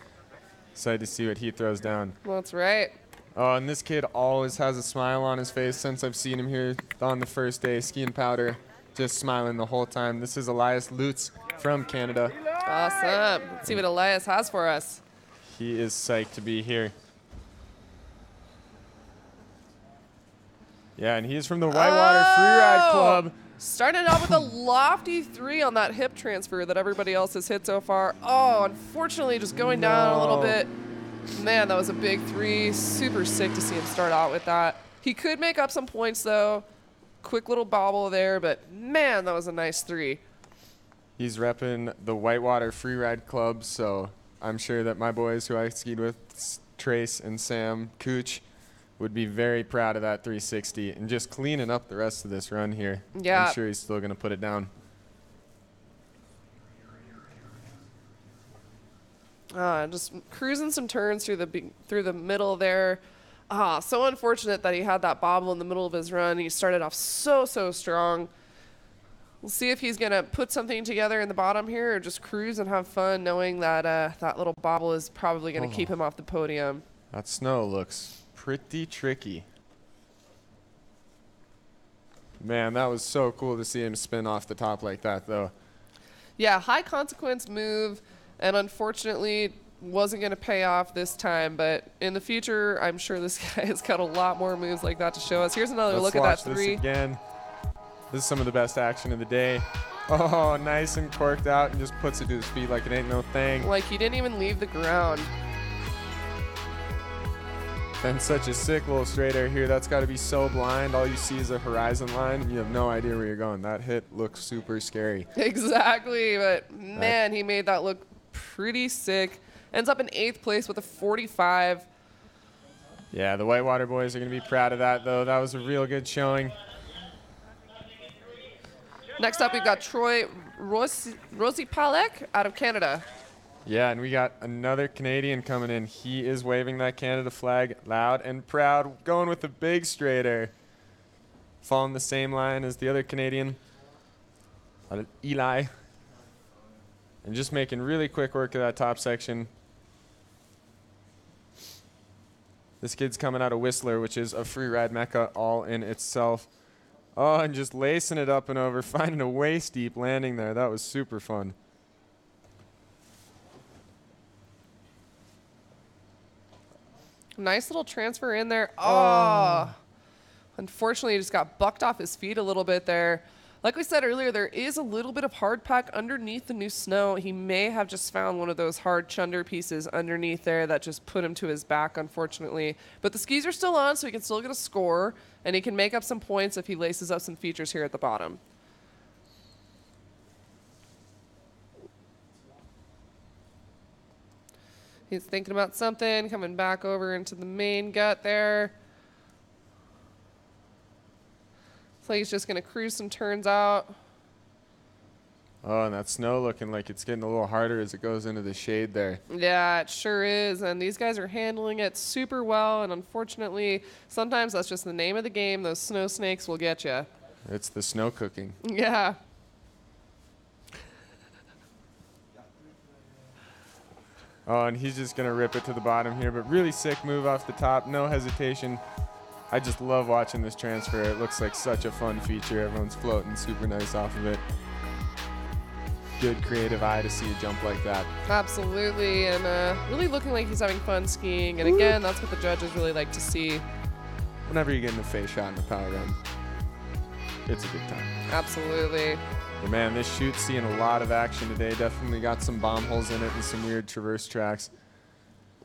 excited to see what he throws down. That's right. Oh, and this kid always has a smile on his face since I've seen him here on the first day, skiing powder, just smiling the whole time. This is Elias Lutz from Canada. Awesome. Let's see what Elias has for us. He is psyched to be here. Yeah, and he's from the Whitewater Freeride Club. Started out with a lofty 3 on that hip transfer that everybody else has hit so far. Oh, unfortunately, just going down a little bit. Man, that was a big 3. Super sick to see him start out with that. He could make up some points, though. Quick little bobble there, but man, that was a nice 3. He's repping the Whitewater Freeride Club, so I'm sure that my boys who I skied with, Trace and Sam Cooch, would be very proud of that 360 and just cleaning up the rest of this run here. Yeah. I'm sure he's still going to put it down. Just cruising some turns through the middle there. So unfortunate that he had that bobble in the middle of his run. He started off so strong. We'll see if he's going to put something together in the bottom here or just cruise and have fun knowing that that little bobble is probably going to keep him off the podium. That snow looks pretty tricky. Man, that was so cool to see him spin off the top like that, though. Yeah, high consequence move, and unfortunately wasn't going to pay off this time, but in the future, I'm sure this guy has got a lot more moves like that to show us. Here's another look at that 3. This again. This is some of the best action of the day. Oh, nice and corked out and just puts it to his feet like it ain't no thing. Like he didn't even leave the ground. And such a sick little straight air here. That's got to be so blind. All you see is a horizon line, and you have no idea where you're going. That hit looks super scary. Exactly, but man, he made that look pretty sick. Ends up in 8th place with a 45. Yeah, the Whitewater boys are going to be proud of that, though. That was a real good showing. Next up, we've got Troy Rosipalek out of Canada. Yeah, and we got another Canadian coming in. He is waving that Canada flag loud and proud, going with the big straight air. Following the same line as the other Canadian, Eli. And just making really quick work of that top section. This kid's coming out of Whistler, which is a freeride mecca all in itself. Oh, and just lacing it up and over, finding a waist-deep landing there. That was super fun. Nice little transfer in there. Oh. Unfortunately, he just got bucked off his feet a little bit there. Like we said earlier, there is a little bit of hard pack underneath the new snow. He may have just found one of those hard chunder pieces underneath there that just put him to his back, unfortunately. But the skis are still on, so he can still get a score, and he can make up some points if he laces up some features here at the bottom. He's thinking about something, coming back over into the main gut there. So he's just going to cruise some turns out. Oh, and that snow looking like it's getting a little harder as it goes into the shade there. Yeah, it sure is. And these guys are handling it super well. And unfortunately, sometimes that's just the name of the game. Those snow snakes will get you. It's the snow cooking. Yeah. Oh, and he's just going to rip it to the bottom here, but really sick move off the top. No hesitation. I just love watching this transfer. It looks like such a fun feature. Everyone's floating super nice off of it. Good creative eye to see a jump like that. Absolutely. And really looking like he's having fun skiing. And again, that's what the judges really like to see. Whenever you get in the face shot in the power run, it's a good time. Absolutely. But man, this chute's seeing a lot of action today. Definitely got some bomb holes in it and some weird traverse tracks.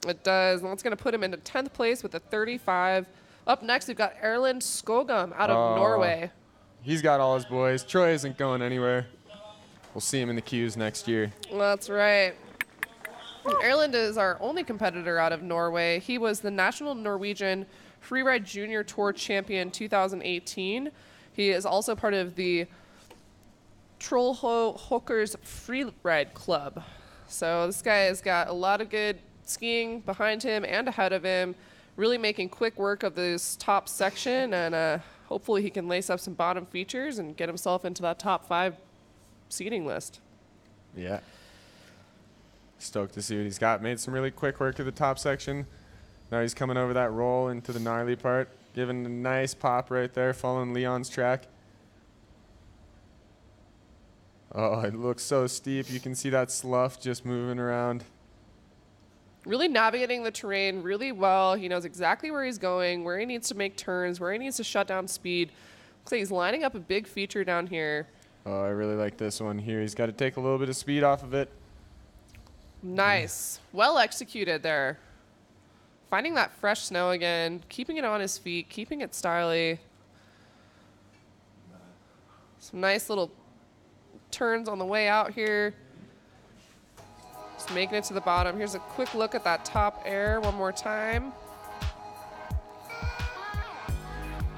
It does. And that's going to put him into 10th place with a 35. Up next, we've got Erlend Skogum out of Norway. He's got all his boys. Troy isn't going anywhere. We'll see him in the queues next year. That's right. Erlend is our only competitor out of Norway. He was the National Norwegian Freeride Junior Tour Champion 2018. He is also part of the Trollho Hookers Freeride Club. So this guy has got a lot of good skiing behind him and ahead of him, really making quick work of this top section, and hopefully he can lace up some bottom features and get himself into that top 5 seeding list. Yeah. Stoked to see what he's got. Made some really quick work of the top section. Now he's coming over that roll into the gnarly part, giving a nice pop right there, following Leon's track. Oh, it looks so steep. You can see that slough just moving around. Really navigating the terrain really well. He knows exactly where he's going, where he needs to make turns, where he needs to shut down speed. Looks like he's lining up a big feature down here. Oh, I really like this one here. He's got to take a little bit of speed off of it. Nice. Well executed there. Finding that fresh snow again, keeping it on his feet, keeping it stylish. Some nice little turns on the way out here. Just making it to the bottom. Here's a quick look at that top air one more time.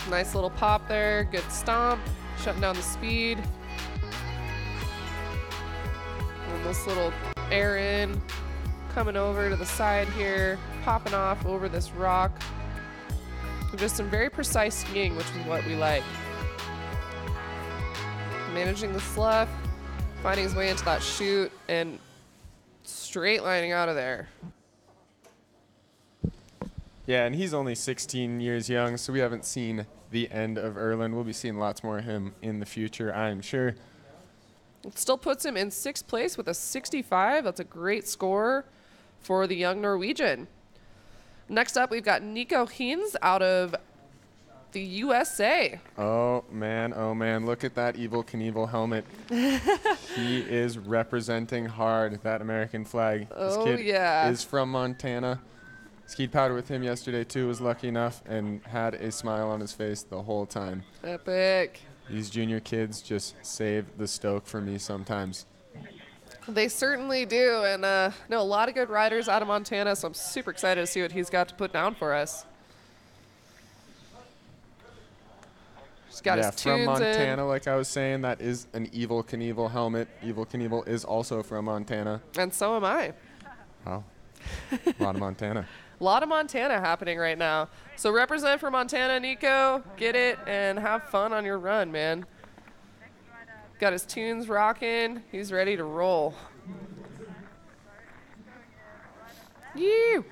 Nice little pop there. Good stomp. Shutting down the speed. And this little air in. Coming over to the side here. Popping off over this rock. Just some very precise skiing, which is what we like. Managing the slough. Finding his way into that chute. And straight lining out of there. Yeah, and he's only 16 years young, so we haven't seen the end of Erlend. We'll be seeing lots more of him in the future, I'm sure. It still puts him in 6th place with a 65. That's a great score for the young Norwegian. Next up, we've got Nico Hines out of the USA. Oh man, look at that Evel Knievel helmet. He is representing hard that American flag. Oh, this kid yeah. is from Montana. Skied powder with him yesterday too, was lucky enough, and had a smile on his face the whole time. Epic. These junior kids just save the stoke for me sometimes. They certainly do, and know a lot of good riders out of Montana, so I'm super excited to see what he's got to put down for us. He's got his from tunes Montana, like I was saying, that is an Evel Knievel helmet. Evel Knievel is also from Montana. in, and so am I. Wow, a lot of Montana. A lot of Montana happening right now. So represent for Montana, Nico. Get it and have fun on your run, man. Got his tunes rocking. He's ready to roll. You.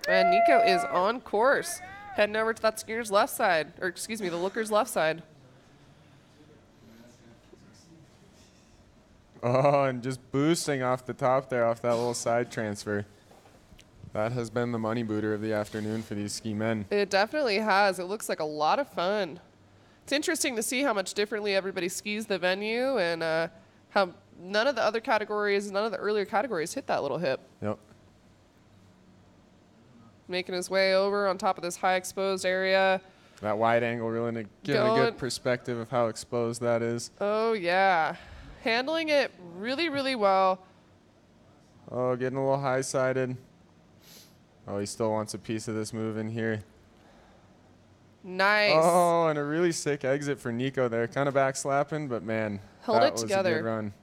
And Nico is on course. Heading over to that skier's left side, or excuse me, the looker's left side. Oh, and just boosting off the top there, off that little side transfer. That has been the money booter of the afternoon for these ski men. It definitely has. It looks like a lot of fun. It's interesting to see how much differently everybody skis the venue and how none of the other categories, none of the earlier categories hit that little hip. Yep. Making his way over on top of this high exposed area. That wide angle really giving a good perspective of how exposed that is. Oh, yeah. Handling it really, really well. Oh, getting a little high-sided. Oh, he still wants a piece of this move in here. Nice. Oh, and a really sick exit for Nico there. Kind of backslapping, but man, Held that it was together. a good run.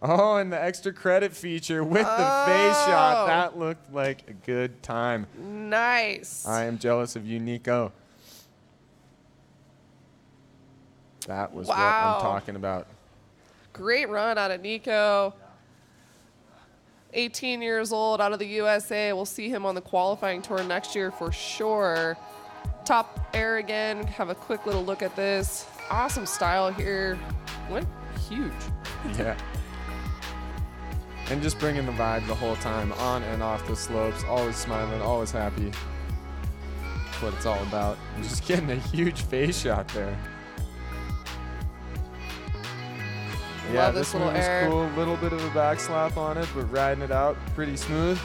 Oh, and the extra credit feature with the face shot. That looked like a good time. Nice. I am jealous of you, Nico. That was what I'm talking about. Great run out of Nico. 18 years old, out of the USA. We'll see him on the qualifying tour next year for sure. Top air again. Have a quick little look at this. Awesome style here. Went huge. Yeah. And just bringing the vibe the whole time, on and off the slopes. Always smiling, always happy. That's what it's all about. And just getting a huge face shot there. Yeah, Love this little move was air. cool. Little bit of a back slap on it, but riding it out pretty smooth.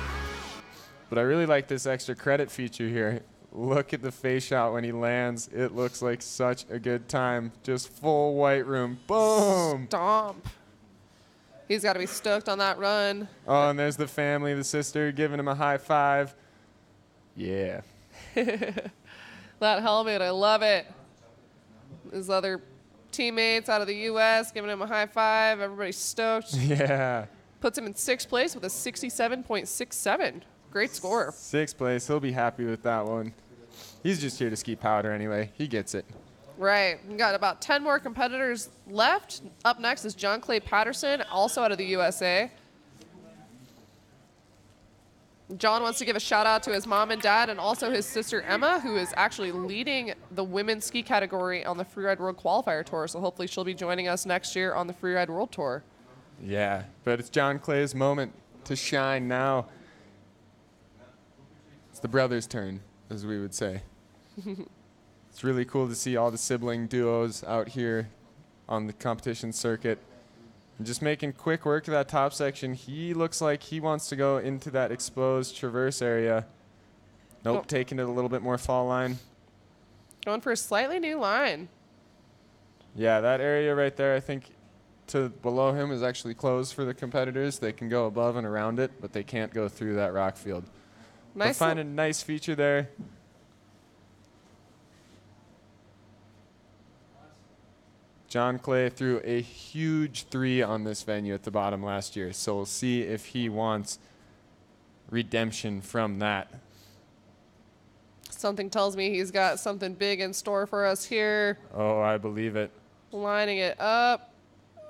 But I really like this extra credit feature here. Look at the face shot when he lands. It looks like such a good time. Just full white room. Boom! Stomp. He's got to be stoked on that run. Oh, and there's the family, the sister giving him a high five. Yeah. That helmet, I love it. His other teammates out of the U.S. giving him a high five. Everybody's stoked. Yeah. Puts him in 6th place with a 67.67. Great score. 6th place. He'll be happy with that one. He's just here to ski powder anyway. He gets it. Right. We got about 10 more competitors left. Up next is John Clay Patterson, also out of the USA. John wants to give a shout out to his mom and dad and also his sister Emma, who is actually leading the women's ski category on the Freeride World Qualifier Tour. So hopefully she'll be joining us next year on the Freeride World Tour. Yeah, but it's John Clay's moment to shine now. It's the brothers' turn, as we would say. It's really cool to see all the sibling duos out here on the competition circuit. And just making quick work of that top section. He looks like he wants to go into that exposed traverse area. Nope, taking it a little bit more fall line. Going for a slightly new line. Yeah, that area right there, I think to below him is actually closed for the competitors. They can go above and around it, but they can't go through that rock field. Nice. But find a nice feature there. John Clay threw a huge 3 on this venue at the bottom last year, so we'll see if he wants redemption from that. Something tells me he's got something big in store for us here. Oh, I believe it. Lining it up.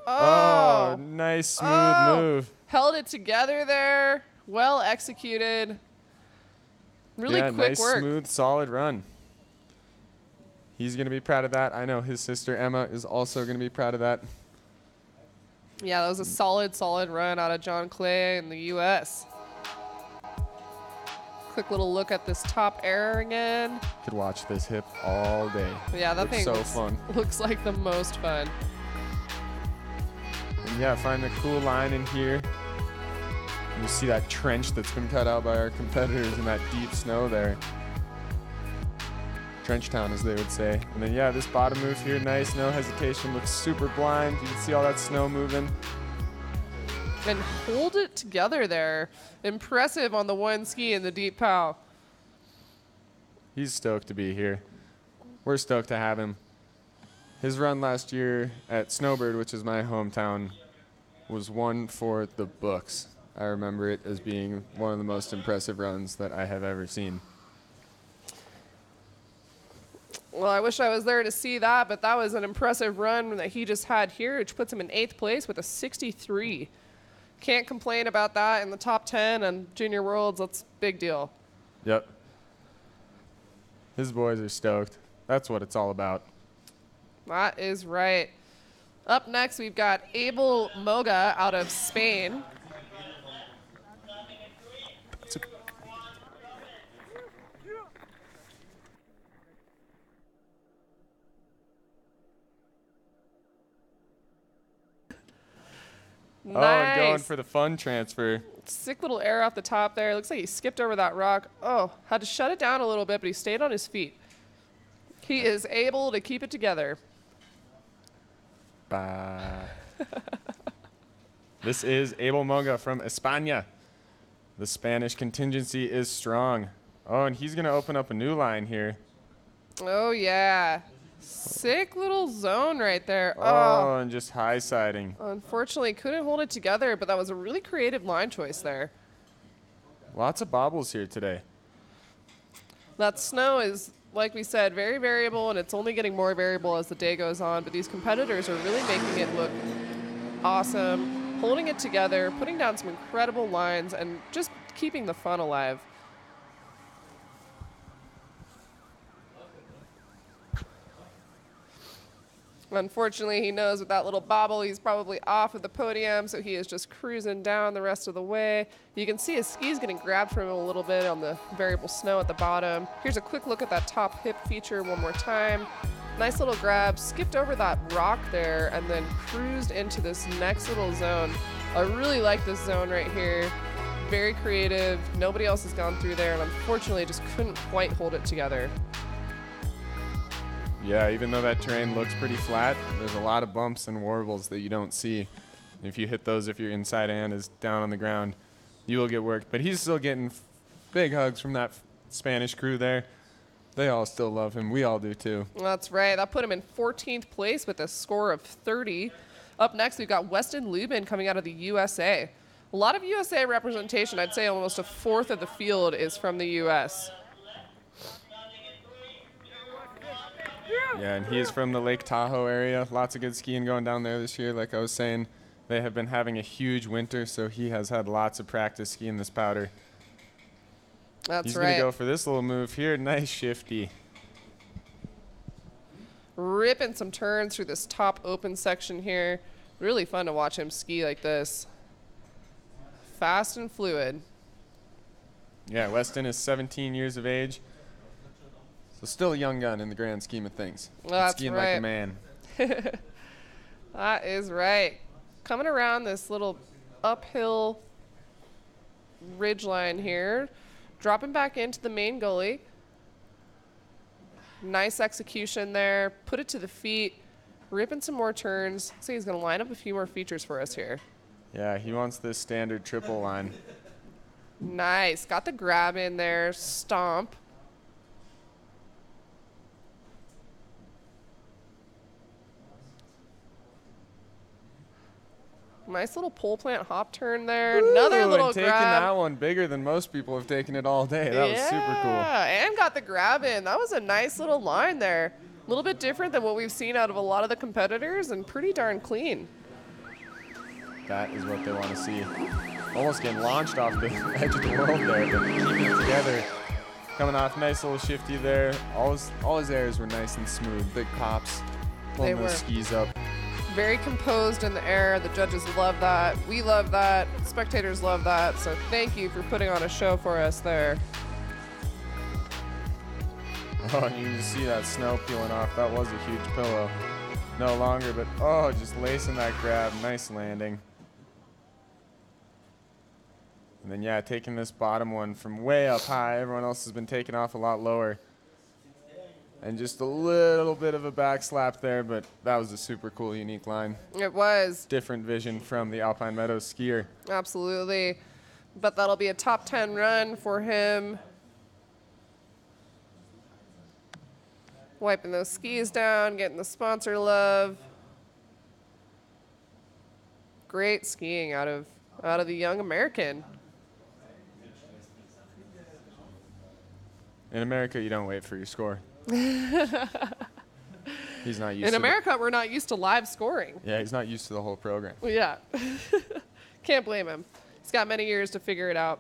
Oh, nice smooth move. Held it together there. Well executed. Really Yeah, quick nice, work. smooth, solid run. He's going to be proud of that. I know his sister Emma is also going to be proud of that. Yeah, that was a solid, solid run out of John Clay in the U.S. Quick little look at this top air again. Could watch this hip all day. Yeah, that Looks thing so fun. looks like the most fun. And yeah, find the cool line in here. You see that trench that's been cut out by our competitors in that deep snow there. Trench town, as they would say. And then, yeah, this bottom move here, nice, no hesitation, looks super blind. You can see all that snow moving. And hold it together there. Impressive on the one ski in the deep pow. He's stoked to be here. We're stoked to have him. His run last year at Snowbird, which is my hometown, was one for the books. I remember it as being one of the most impressive runs that I have ever seen. Well, I wish I was there to see that, but that was an impressive run that he just had here, which puts him in 8th place with a 63. Can't complain about that in the top 10 on Junior Worlds. That's a big deal. Yep. His boys are stoked. That's what it's all about. That is right. Up next, we've got Abel Moga out of Spain. Oh, and going Nice. for the fun transfer. Sick little air off the top there. Looks like he skipped over that rock. Oh, had to shut it down a little bit, but he stayed on his feet. He is able to keep it together. Bah. This is Abel Moga from España. The Spanish contingency is strong. Oh, and he's going to open up a new line here. Oh, yeah. Sick little zone right there. Oh, and just high siding. Unfortunately, couldn't hold it together, but that was a really creative line choice there. Lots of bobbles here today. That snow is, like we said, very variable, and it's only getting more variable as the day goes on, but these competitors are really making it look awesome, holding it together, putting down some incredible lines, and just keeping the fun alive. Unfortunately, he knows with that little bobble, he's probably off of the podium, so he is just cruising down the rest of the way. You can see his skis getting grabbed from him a little bit on the variable snow at the bottom. Here's a quick look at that top hip feature one more time. Nice little grab, skipped over that rock there, and then cruised into this next little zone. I really like this zone right here. Very creative. Nobody else has gone through there, and unfortunately just couldn't quite hold it together. Yeah, even though that terrain looks pretty flat, there's a lot of bumps and warbles that you don't see. If you hit those, if your inside hand is down on the ground, you will get worked. But he's still getting big hugs from that Spanish crew there. They all still love him. We all do too. That's right. That put him in 14th place with a score of 30. Up next, we've got Weston Lubin coming out of the USA. A lot of USA representation. I'd say almost a fourth of the field is from the U.S. Yeah, and he is from the Lake Tahoe area. Lots of good skiing going down there this year. Like I was saying, they have been having a huge winter, so he has had lots of practice skiing this powder. That's He's right. going to go for this little move here. Nice shifty. Ripping some turns through this top open section here. Really fun to watch him ski like this. Fast and fluid. Yeah, Weston is 17 years of age. So still a young gun in the grand scheme of things. That's skiing right. like a man. That is right. Coming around this little uphill ridge line here. Dropping back into the main gully. Nice execution there. Put it to the feet. Ripping some more turns. So he's going to line up a few more features for us here. Yeah, he wants this standard triple line. Nice. Got the grab in there. Stomp. Nice little pole plant hop turn there. Another Ooh, little and taking grab. that one bigger than most people have taken it all day. That was super cool. Yeah, and got the grab in. That was a nice little line there. A little bit different than what we've seen out of a lot of the competitors, and pretty darn clean. That is what they want to see. Almost getting launched off the edge of the world there, but keeping it together. Coming off, nice little shifty there. All his airs were nice and smooth. Big pops. Pulling They those were. skis up. Very composed in the air. The judges love that. We love that. Spectators love that. So thank you for putting on a show for us there. Oh, and you can just see that snow peeling off. That was a huge pillow. No longer, but oh, just lacing that grab. Nice landing. And then, yeah, taking this bottom one from way up high. Everyone else has been taking off a lot lower. And just a little bit of a back slap there, but that was a super cool, unique line. It was. Different vision from the Alpine Meadows skier. Absolutely. But that'll be a top 10 run for him. Wiping those skis down, getting the sponsor love. Great skiing out of the young American. In America, you don't wait for your score. He's not used In to America, we're not used to live scoring. Yeah, he's not used to the whole program. Yeah. Can't blame him. He's got many years to figure it out.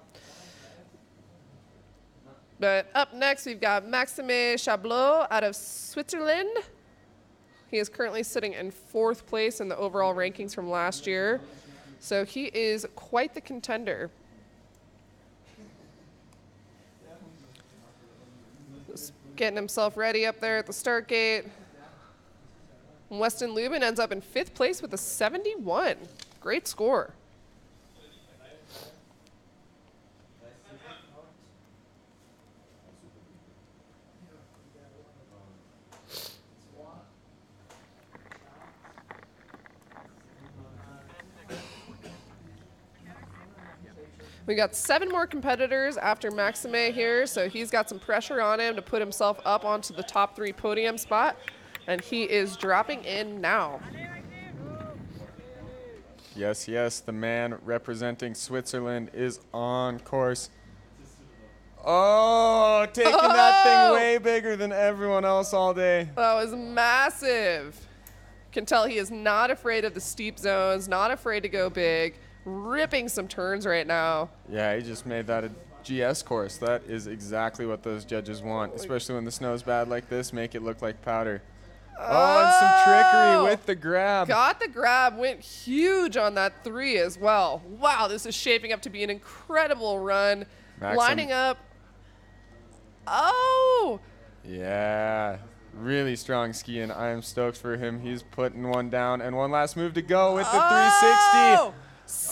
But up next, we've got Maxime Chablot out of Switzerland. He is currently sitting in 4th place in the overall rankings from last year. So he is quite the contender. Just getting himself ready up there at the start gate. Weston Lubin ends up in 5th place with a 71. Great score. We got 7 more competitors after Maxime here, so he's got some pressure on him to put himself up onto the top 3 podium spot, and he is dropping in now. Yes, yes, the man representing Switzerland is on course. Oh, taking that thing way bigger than everyone else all day. That was massive. Can tell he is not afraid of the steep zones, not afraid to go big, ripping some turns right now. Yeah, he just made that a GS course. That is exactly what those judges want, especially when the snow's bad like this, make it look like powder. Oh, and some trickery with the grab. Got the grab, went huge on that 3 as well. Wow, this is shaping up to be an incredible run. Maxim. Lining up. Oh! Yeah, really strong skiing. I am stoked for him. He's putting one down, and one last move to go with the 360.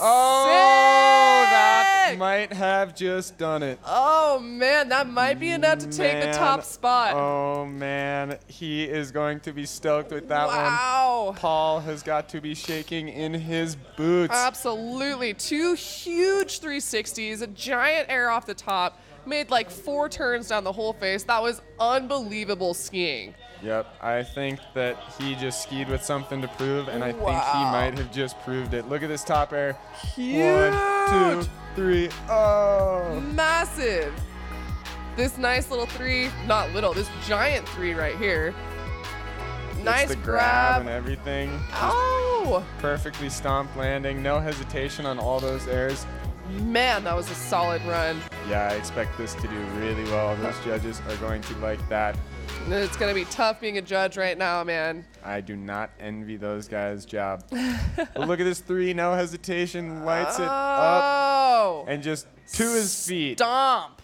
Oh, that might have just done it. Oh, man, that might be enough to take the top spot. Oh, man, he is going to be stoked with that one. Wow. Paul has got to be shaking in his boots. Absolutely. 2 huge 360s, a giant air off the top, made like 4 turns down the whole face. That was unbelievable skiing. Yep, I think that he just skied with something to prove, and I think he might have just proved it. Look at this top air. Huge. 1, 2, 3. Oh. Massive. This nice little 3, not little, this giant 3 right here. Nice the grab. And everything. Oh. Perfectly stomped landing. No hesitation on all those airs. Man, that was a solid run. Yeah, I expect this to do really well. Those judges are going to like that. It's going to be tough being a judge right now, man. I do not envy those guys' job. But look at this 3, no hesitation, lights it up, and just to his feet. Stomp.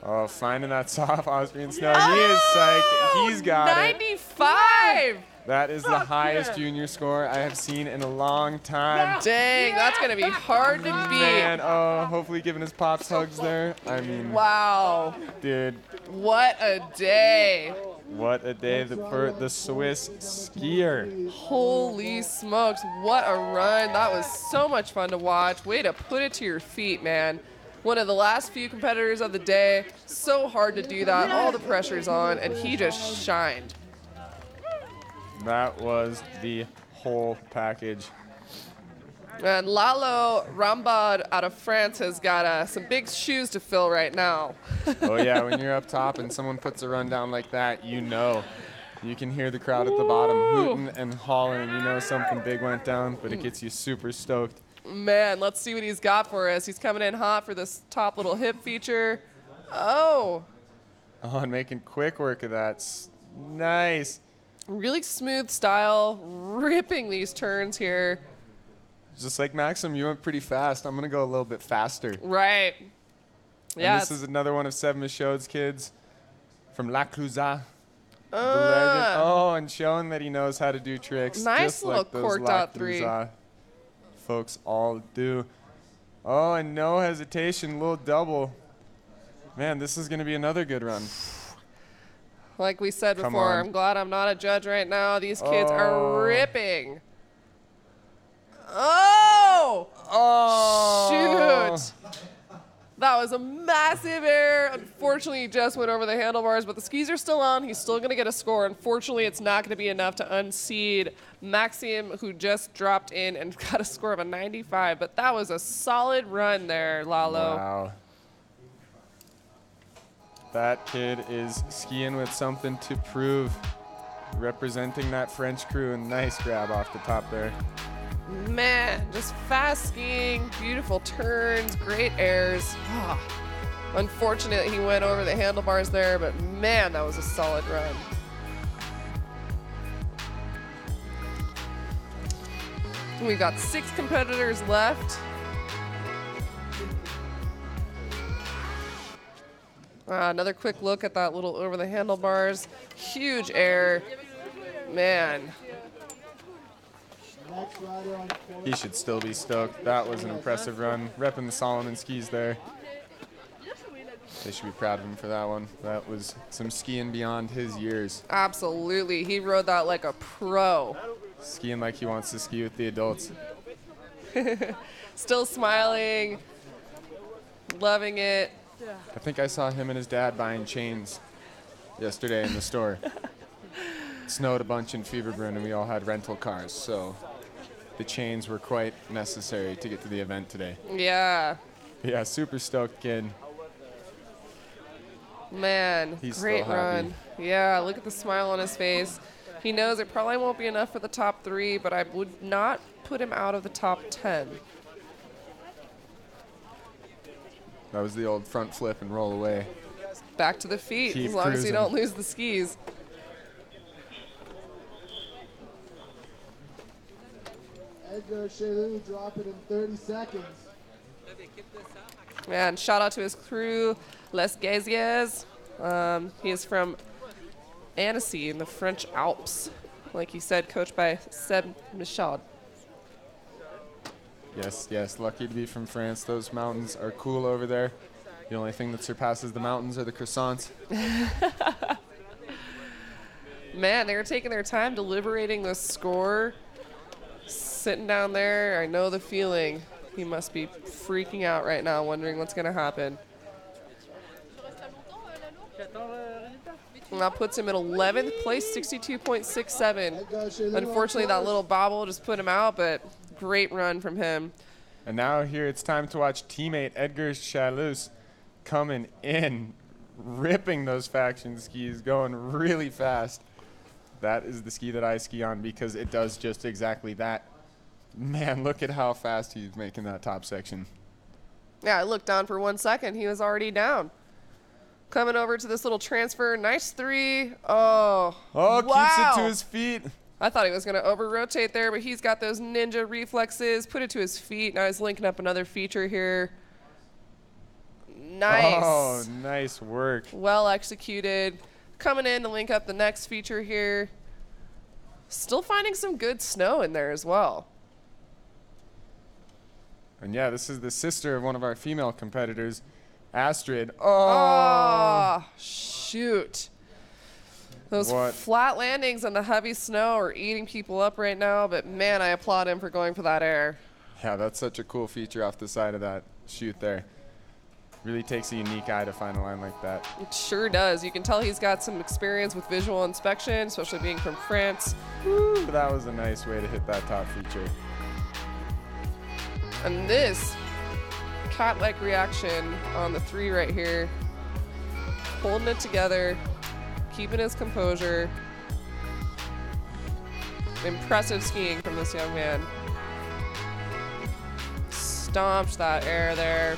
Oh, finding that soft Austrian snow. He is psyched. He's got 95. it. That is the highest junior score I have seen in a long time. Dang, that's going to be hard to beat. Man, oh, hopefully giving his pops hugs there. I mean, Wow. dude, What a day. what a day for the Swiss skier. Holy smokes, what a run. That was so much fun to watch. Way to put it to your feet, man. One of the last few competitors of the day. So hard to do that. All the pressure's on, and he just shined. That was the whole package. And Lalo Rambad out of France has got some big shoes to fill right now. Oh yeah, when you're up top and someone puts a run down like that, you know. You can hear the crowd at the bottom hooting and hollering. You know something big went down, but it gets you super stoked. Man, let's see what he's got for us. He's coming in hot for this top little hip feature. Oh. Oh, and making quick work of that. Nice. Really smooth style, ripping these turns here. Just like Maxim, you went pretty fast. I'm going to go a little bit faster. Right. Yeah. And this is another one of Seb Michaud's kids from La Clusaz. The legend. Oh, and showing that he knows how to do tricks. Nice just little like those cork La dot 3. Clusaz folks all do. Oh, and no hesitation, little double. Man, this is going to be another good run. Like we said Come before, on. I'm glad I'm not a judge right now. These kids are ripping. Oh! Oh! Shoot! That was a massive air. Unfortunately, he just went over the handlebars, but the skis are still on. He's still going to get a score. Unfortunately, it's not going to be enough to unseed Maxim, who just dropped in and got a score of a 95. But that was a solid run there, Lalo. Wow. That kid is skiing with something to prove. Representing that French crew, and nice grab off the top there. Man, just fast skiing, beautiful turns, great airs. Ah, unfortunate he went over the handlebars there, but man, that was a solid run. We've got 6 competitors left. Another quick look at that little over the handlebars. Huge air. Man. He should still be stoked. That was an impressive run. Repping the Solomon skis there. They should be proud of him for that one. That was some skiing beyond his years. Absolutely. He rode that like a pro. Skiing like he wants to ski with the adults. Still smiling. Loving it. I think I saw him and his dad buying chains yesterday in the store. It snowed a bunch in Fieberbrunn, and we all had rental cars, so the chains were quite necessary to get to the event today. Yeah. Yeah, super stoked kid. Man, He's great still happy. run. Yeah, look at the smile on his face. He knows it probably won't be enough for the top 3, but I would not put him out of the top 10. That was the old front flip and roll away. Back to the feet, Keep as long as you cruising. don't lose the skis. Edgar Chelou drop it in 30 seconds. Man, shout out to his crew, Les Gaziers. He is from Annecy in the French Alps. Like he said, coached by Seb Michaud. Yes, yes, lucky to be from France. Those mountains are cool over there. The only thing that surpasses the mountains are the croissants. Man, they were taking their time deliberating the score. Sitting down there, I know the feeling. He must be freaking out right now, wondering what's going to happen. And that puts him in 11th place, 62.67. Unfortunately, that little bobble just put him out, but great run from him. And now here it's time to watch teammate Edgar Chalus coming in, ripping those faction skis, going really fast. That is the ski that I ski on because it does just exactly that. Man, look at how fast he's making that top section. Yeah, I looked down for 1 second. He was already down. Coming over to this little transfer. Nice 3. Oh, Oh, wow. keeps it to his feet. I thought he was going to over-rotate there, but he's got those ninja reflexes. Put it to his feet. Now he's linking up another feature here. Nice. Oh, nice work. Well executed. Coming in to link up the next feature here. Still finding some good snow in there as well. And yeah, this is the sister of one of our female competitors, Astrid. Oh, shoot. Those What? flat landings on the heavy snow are eating people up right now, but man, I applaud him for going for that air. Yeah, that's such a cool feature off the side of that chute there. Really takes a unique eye to find a line like that. It sure does. You can tell he's got some experience with visual inspection, especially being from France. Woo, that was a nice way to hit that top feature. And this cat-like reaction on the 3 right here, holding it together, keeping his composure. Impressive skiing from this young man. Stomped that air there.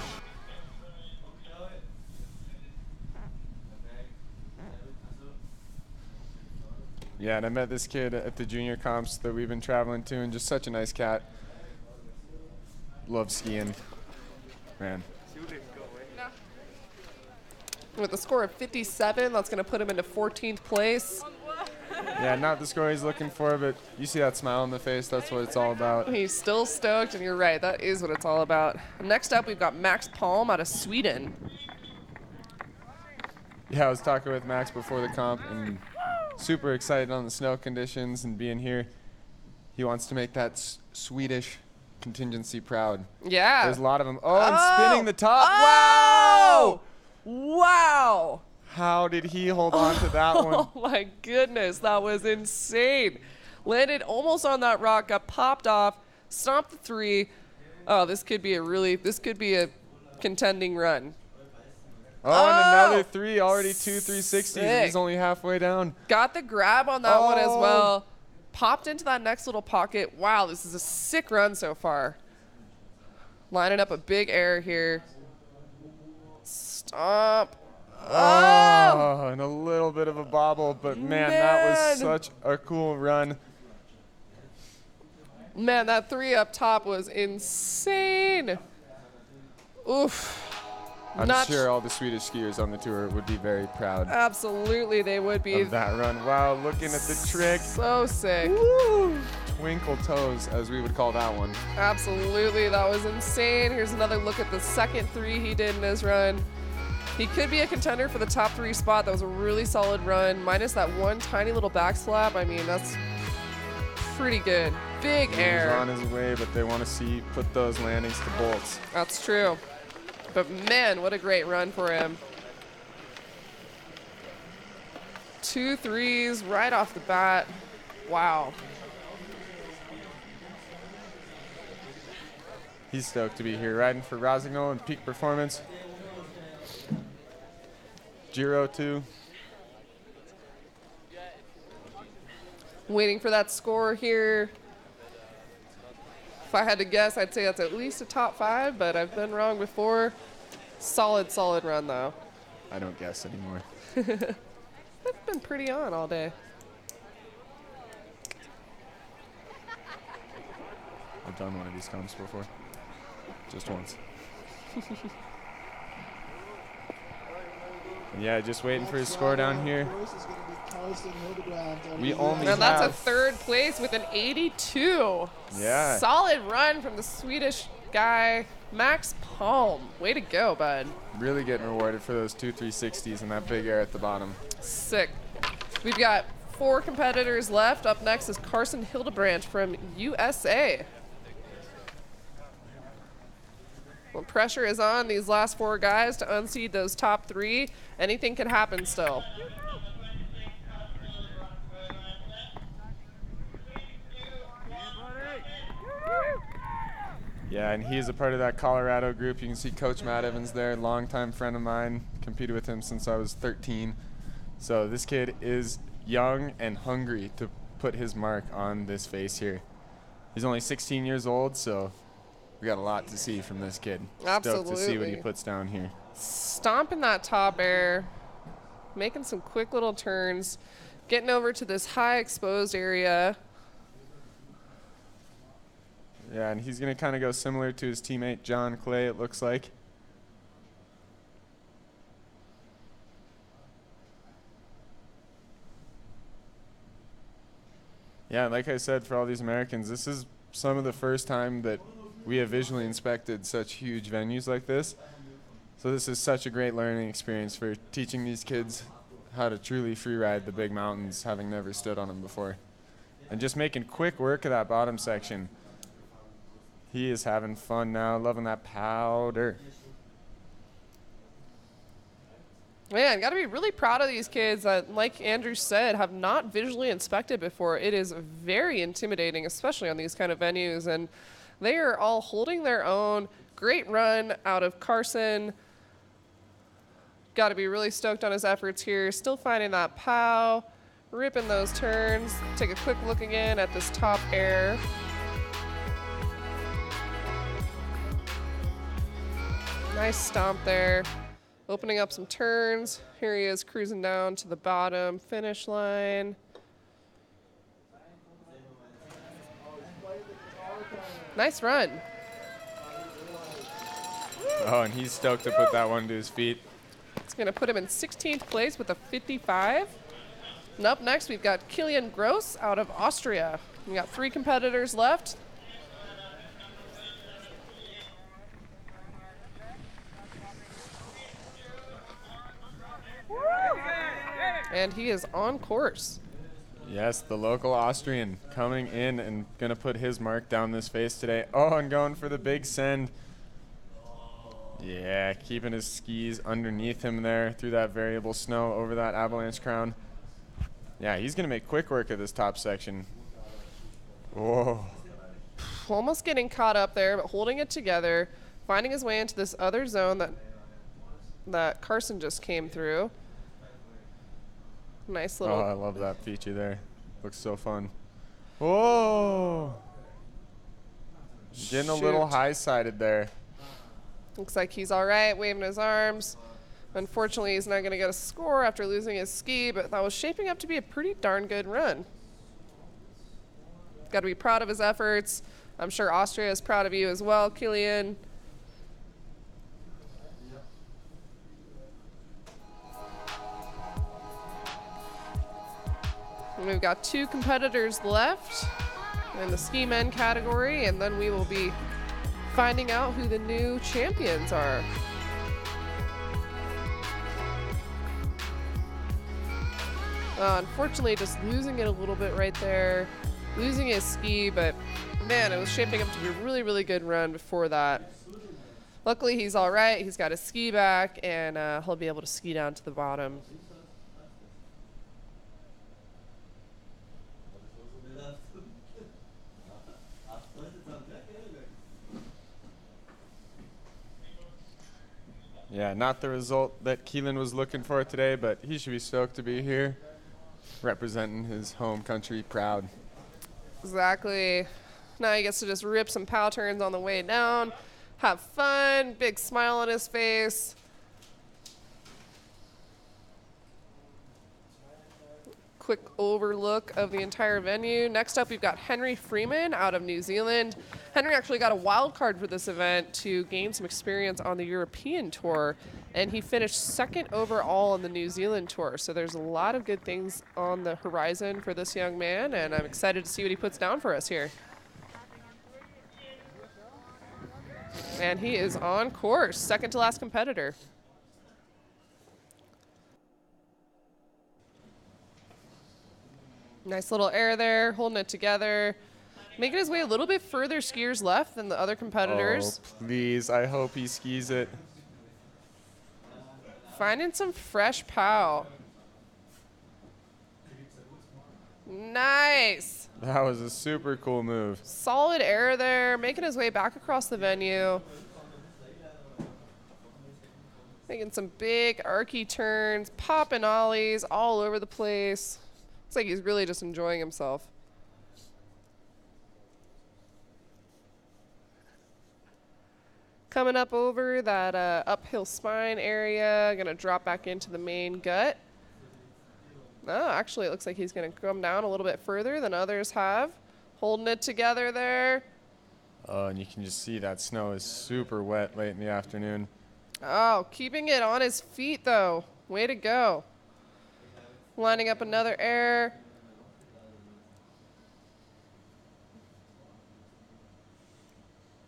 Yeah, and I met this kid at the junior comps that we've been traveling to, and just such a nice cat. Loves skiing. Man. With a score of 57, that's going to put him into 14th place. Yeah, not the score he's looking for, but you see that smile on the face, that's what it's all about. He's still stoked, and you're right, that is what it's all about. Next up, we've got Max Palm out of Sweden. Yeah, I was talking with Max before the comp, and super excited on the snow conditions and being here. He wants to make that Swedish contingency proud. Yeah. There's a lot of them. Oh, and spinning the top. Oh! Wow! Wow! How did he hold on to that one? Oh my goodness, that was insane. Landed almost on that rock, got popped off, stomped the 3. Oh, this could be a contending run. Oh, and another 3, already 2 360s. Sick. He's only halfway down. Got the grab on that one as Oh. well. Popped into that next little pocket. Wow, this is a sick run so far. Lining up a big air here. Stomp. Oh, and a little bit of a bobble, but man, that was such a cool run. Man, that 3 up top was insane. Oof. I'm sure all the Swedish skiers on the tour would be very proud Absolutely, they would be. of that run. Wow, looking at the trick. So sick. Twinkle toes, as we would call that one. Absolutely, that was insane. Here's another look at the second 3 he did in his run. He could be a contender for the top 3 spot. That was a really solid run, minus that one tiny little back slap. I mean, that's pretty good. Big He's air. on his way, but they want to see put those landings to bolts. That's true. But man, what a great run for him. 2 threes right off the bat. Wow. He's stoked to be here, riding for Rosignol in peak performance. Giro 2. Waiting for that score here. If I had to guess, I'd say that's at least a top 5, but I've been wrong before. Solid, solid run, though. I don't guess anymore. I've been pretty on all day. I've done one of these comps before. Just once. Yeah, just waiting for his score down here. We only And that's a have 3rd place with an 82. Yeah. Solid run from the Swedish guy, Max Palm. Way to go, bud. really getting rewarded for those 2 360s and that big air at the bottom. Sick. We've got 4 competitors left. Up next is Carson Hildebrandt from USA. Well, pressure is on these last 4 guys to unseat those top 3. Anything can happen still. Yeah, and he's a part of that Colorado group. You can see Coach Matt Evans there, longtime friend of mine. Competed with him since I was 13. So this kid is young and hungry to put his mark on this face here. He's only 16 years old, so we got a lot to see from this kid. Stoked to see what he Absolutely. puts down here. Stomping that top air, making some quick little turns, getting over to this high exposed area. Yeah, and he's going to kind of go similar to his teammate John Clay, it looks like. Yeah, like I said, for all these Americans, this is some of the first time that we have visually inspected such huge venues like this. So this is such a great learning experience for teaching these kids how to truly free ride the big mountains, having never stood on them before. And just making quick work of that bottom section. He is having fun now, loving that powder. Man, got to be really proud of these kids that, like Andrew said, have not visually inspected before. It is very intimidating, especially on these kind of venues. And they are all holding their own. Great run out of Carson. Got to be really stoked on his efforts here. Still finding that pow, ripping those turns. Take a quick look again at this top air. Nice stomp there. Opening up some turns. Here he is cruising down to the bottom finish line. Nice run. Oh, and he's stoked to put that one to his feet. It's going to put him in 16th place with a 55. And up next, we've got Kilian Gross out of Austria. We got 3 competitors left. And he is on course. Yes, the local Austrian coming in and going to put his mark down this face today. Oh, and going for the big send. Yeah, keeping his skis underneath him there through that variable snow over that avalanche crown. Yeah, he's going to make quick work of this top section. Whoa. Almost getting caught up there, but holding it together, finding his way into this other zone that Carson just came through. Nice little. Oh, I love that feature there. Looks so fun. Whoa. Getting a little Shoot. high-sided there. Looks like he's all right, waving his arms. Unfortunately, he's not going to get a score after losing his ski, but that was shaping up to be a pretty darn good run. Got to be proud of his efforts. I'm sure Austria is proud of you as well, Kilian. And we've got 2 competitors left in the ski men category, and then we will be finding out who the new champions are. Unfortunately, just losing it a little bit right there. Losing his ski, but man, it was shaping up to be a really, really good run before that. Luckily, he's all right. He's got his ski back, and he'll be able to ski down to the bottom. Yeah, not the result that Keelan was looking for today, but he should be stoked to be here, representing his home country proud. Exactly. Now he gets to just rip some pow turns on the way down, have fun, big smile on his face. Quick overlook of the entire venue. Next up, we've got Henry Freeman out of New Zealand. Henry actually got a wild card for this event to gain some experience on the European tour, and he finished second overall on the New Zealand tour. So there's a lot of good things on the horizon for this young man, and I'm excited to see what he puts down for us here. And he is on course, second to last competitor. Nice little air there, holding it together. Making his way a little bit further skiers left than the other competitors. Oh, please. I hope he skis it. Finding some fresh pow. Nice. That was a super cool move. Solid air there, making his way back across the venue. Making some big archy turns, popping ollies all over the place. Looks like he's really just enjoying himself. Coming up over that uphill spine area, gonna drop back into the main gut. Oh, actually it looks like he's gonna come down a little bit further than others have. Holding it together there. Oh, and you can just see that snow is super wet late in the afternoon. Oh, keeping it on his feet though. Way to go. Lining up another air.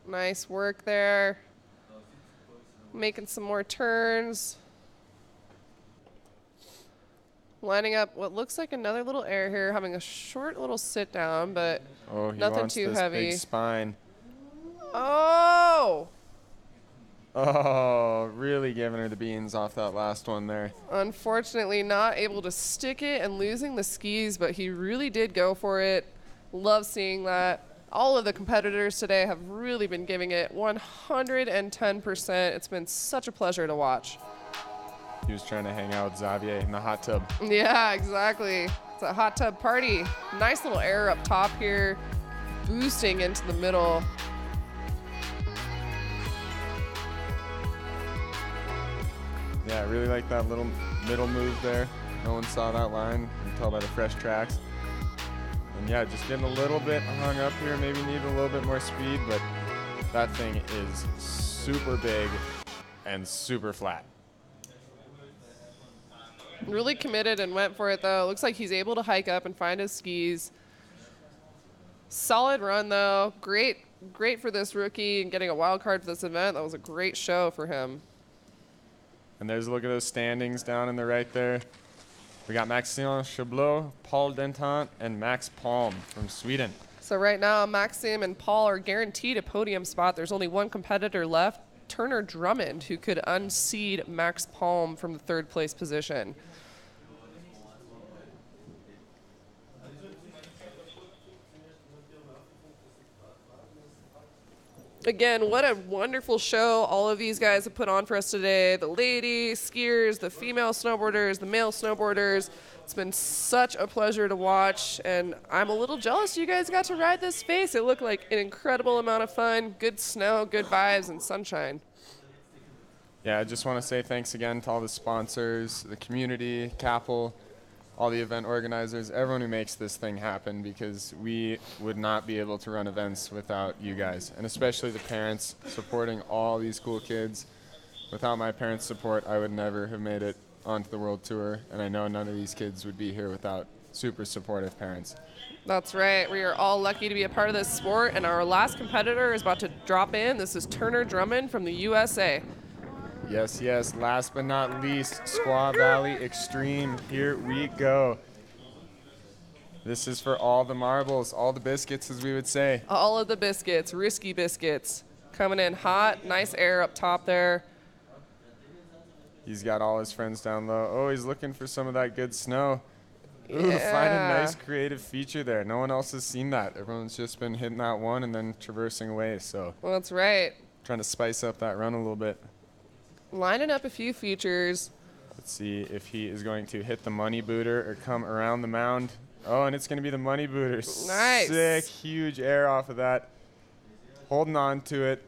Nice work there. Making some more turns. Lining up what looks like another little air here, having a short little sit down, but Oh, he nothing wants too this heavy. big spine. Oh! Oh, really giving her the beans off that last one there. Unfortunately not able to stick it and losing the skis, but he really did go for it. Love seeing that. All of the competitors today have really been giving it 110%. It's been such a pleasure to watch. He was trying to hang out with Xavier in the hot tub. Yeah, exactly. It's a hot tub party. Nice little air up top here, boosting into the middle. Yeah, I really like that little middle move there. No one saw that line. You can tell by the fresh tracks. And yeah, just getting a little bit hung up here. Maybe need a little bit more speed, but that thing is super big and super flat. Really committed and went for it though. Looks like he's able to hike up and find his skis. Solid run though. Great for this rookie and getting a wild card for this event. That was a great show for him. And there's a look at those standings down in the right there. We got Maxime Chablot, Paul Dentant, and Max Palm from Sweden. So right now, Maxim and Paul are guaranteed a podium spot. There's only one competitor left, Turner Drummond, who could unseed Max Palm from the third place position. Again, what a wonderful show all of these guys have put on for us today. The lady skiers, the female snowboarders, the male snowboarders. It's been such a pleasure to watch, and I'm a little jealous you guys got to ride this face. It looked like an incredible amount of fun, good snow, good vibes, and sunshine. Yeah, I just want to say thanks again to all the sponsors, the community, Kappl, all the event organizers, everyone who makes this thing happen, because we would not be able to run events without you guys, and especially the parents supporting all these cool kids. Without my parents' support, I would never have made it onto the World Tour, and I know none of these kids would be here without super supportive parents. That's right. We are all lucky to be a part of this sport, and our last competitor is about to drop in. This is Turner Drummond from the USA. Yes, yes. Last but not least, Squaw Valley Extreme. Here we go. This is for all the marbles, all the biscuits, as we would say. All of the biscuits, risky biscuits. Coming in hot. Nice air up top there. He's got all his friends down low. Oh, he's looking for some of that good snow. Ooh, Yeah. find a nice creative feature there. No one else has seen that. Everyone's just been hitting that one and then traversing away. So Well, that's right. trying to spice up that run a little bit. Lining up a few features. Let's see if he is going to hit the money booter or come around the mound. Oh, and it's going to be the money booter. Nice. Sick, huge air off of that. Holding on to it.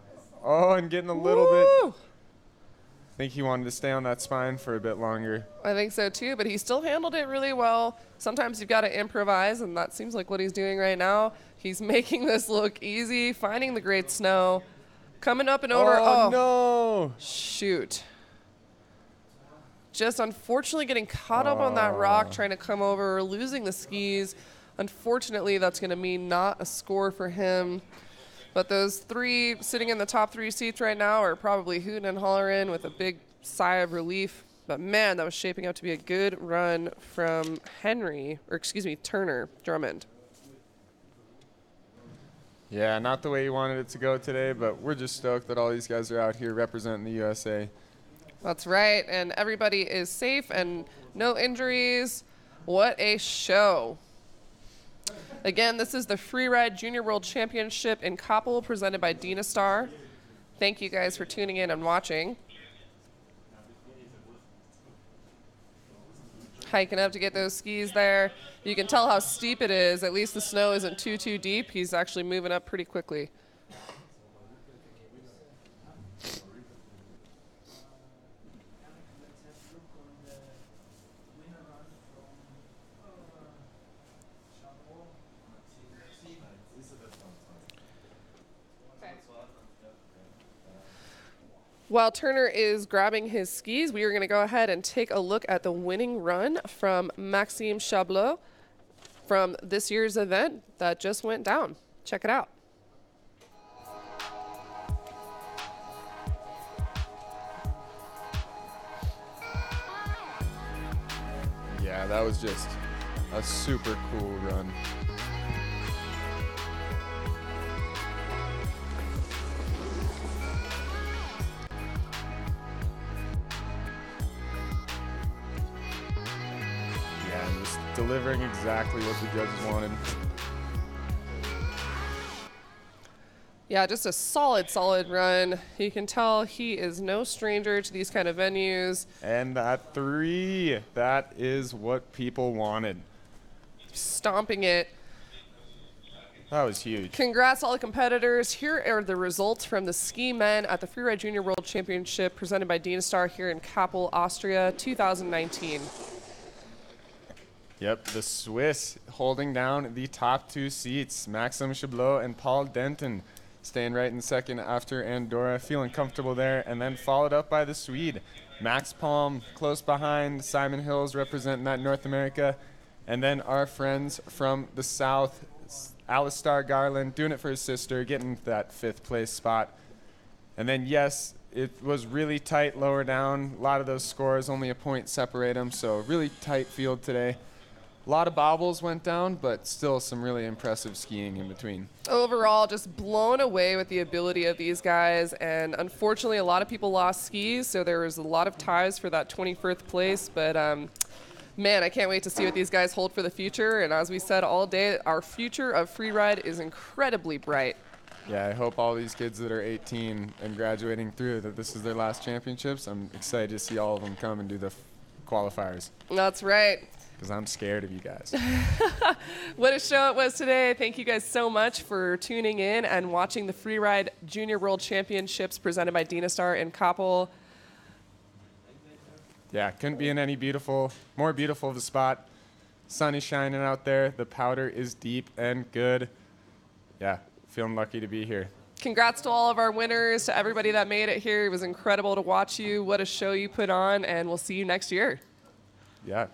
Oh, and getting a little bit. Woo! I think he wanted to stay on that spine for a bit longer. I think so too, but he still handled it really well. Sometimes you've got to improvise, and that seems like what he's doing right now. He's making this look easy, finding the great snow, coming up and over. Oh, no. Shoot. Just unfortunately getting caught up on that rock, trying to come over, losing the skis. Unfortunately, that's going to mean not a score for him. But those three sitting in the top 3 seats right now are probably hooting and hollering with a big sigh of relief. But man, that was shaping up to be a good run from Turner Drummond. Yeah, not the way you wanted it to go today, but we're just stoked that all these guys are out here representing the USA. That's right, and everybody is safe and no injuries. What a show. Again, this is the Freeride Junior World Championship in Kappl presented by Dynastar. Thank you guys for tuning in and watching. Hiking up to get those skis there. You can tell how steep it is. At least the snow isn't too deep. He's actually moving up pretty quickly. While Turner is grabbing his skis, we are going to go ahead and take a look at the winning run from Maxime Chablot from this year's event that just went down. Check it out. Yeah, that was just a super cool run. Yeah, and just delivering exactly what the judges wanted. Yeah, just a solid run. You can tell he is no stranger to these kind of venues. And that 3, that is what people wanted. Stomping it. That was huge. Congrats all the competitors. Here are the results from the ski men at the Freeride Junior World Championship presented by Dynastar here in Kappl, Austria, 2019. Yep, the Swiss holding down the top 2 seats. Maxime Chablot and Paul Denton staying right in second after Andorra, feeling comfortable there, and then followed up by the Swede. Max Palm close behind, Simon Hills representing that North America, and then our friends from the South, Alistar Garland doing it for his sister, getting that 5th place spot. And then, yes, it was really tight lower down. A lot of those scores, only a point separate them, so really tight field today. A lot of bobbles went down, but still some really impressive skiing in between. Overall, just blown away with the ability of these guys, and unfortunately a lot of people lost skis, so there was a lot of ties for that 21st place, but man, I can't wait to see what these guys hold for the future, and as we said all day, our future of freeride is incredibly bright. Yeah, I hope all these kids that are 18 and graduating through, that this is their last championships. I'm excited to see all of them come and do the qualifiers. That's right. Because I'm scared of you guys. What a show it was today. Thank you guys so much for tuning in and watching the Freeride Junior World Championships presented by Dynastar in Kappl. Yeah, couldn't be in any more beautiful of a spot. Sun is shining out there. The powder is deep and good. Yeah, feeling lucky to be here. Congrats to all of our winners, to everybody that made it here. It was incredible to watch you. What a show you put on, and we'll see you next year. Yeah.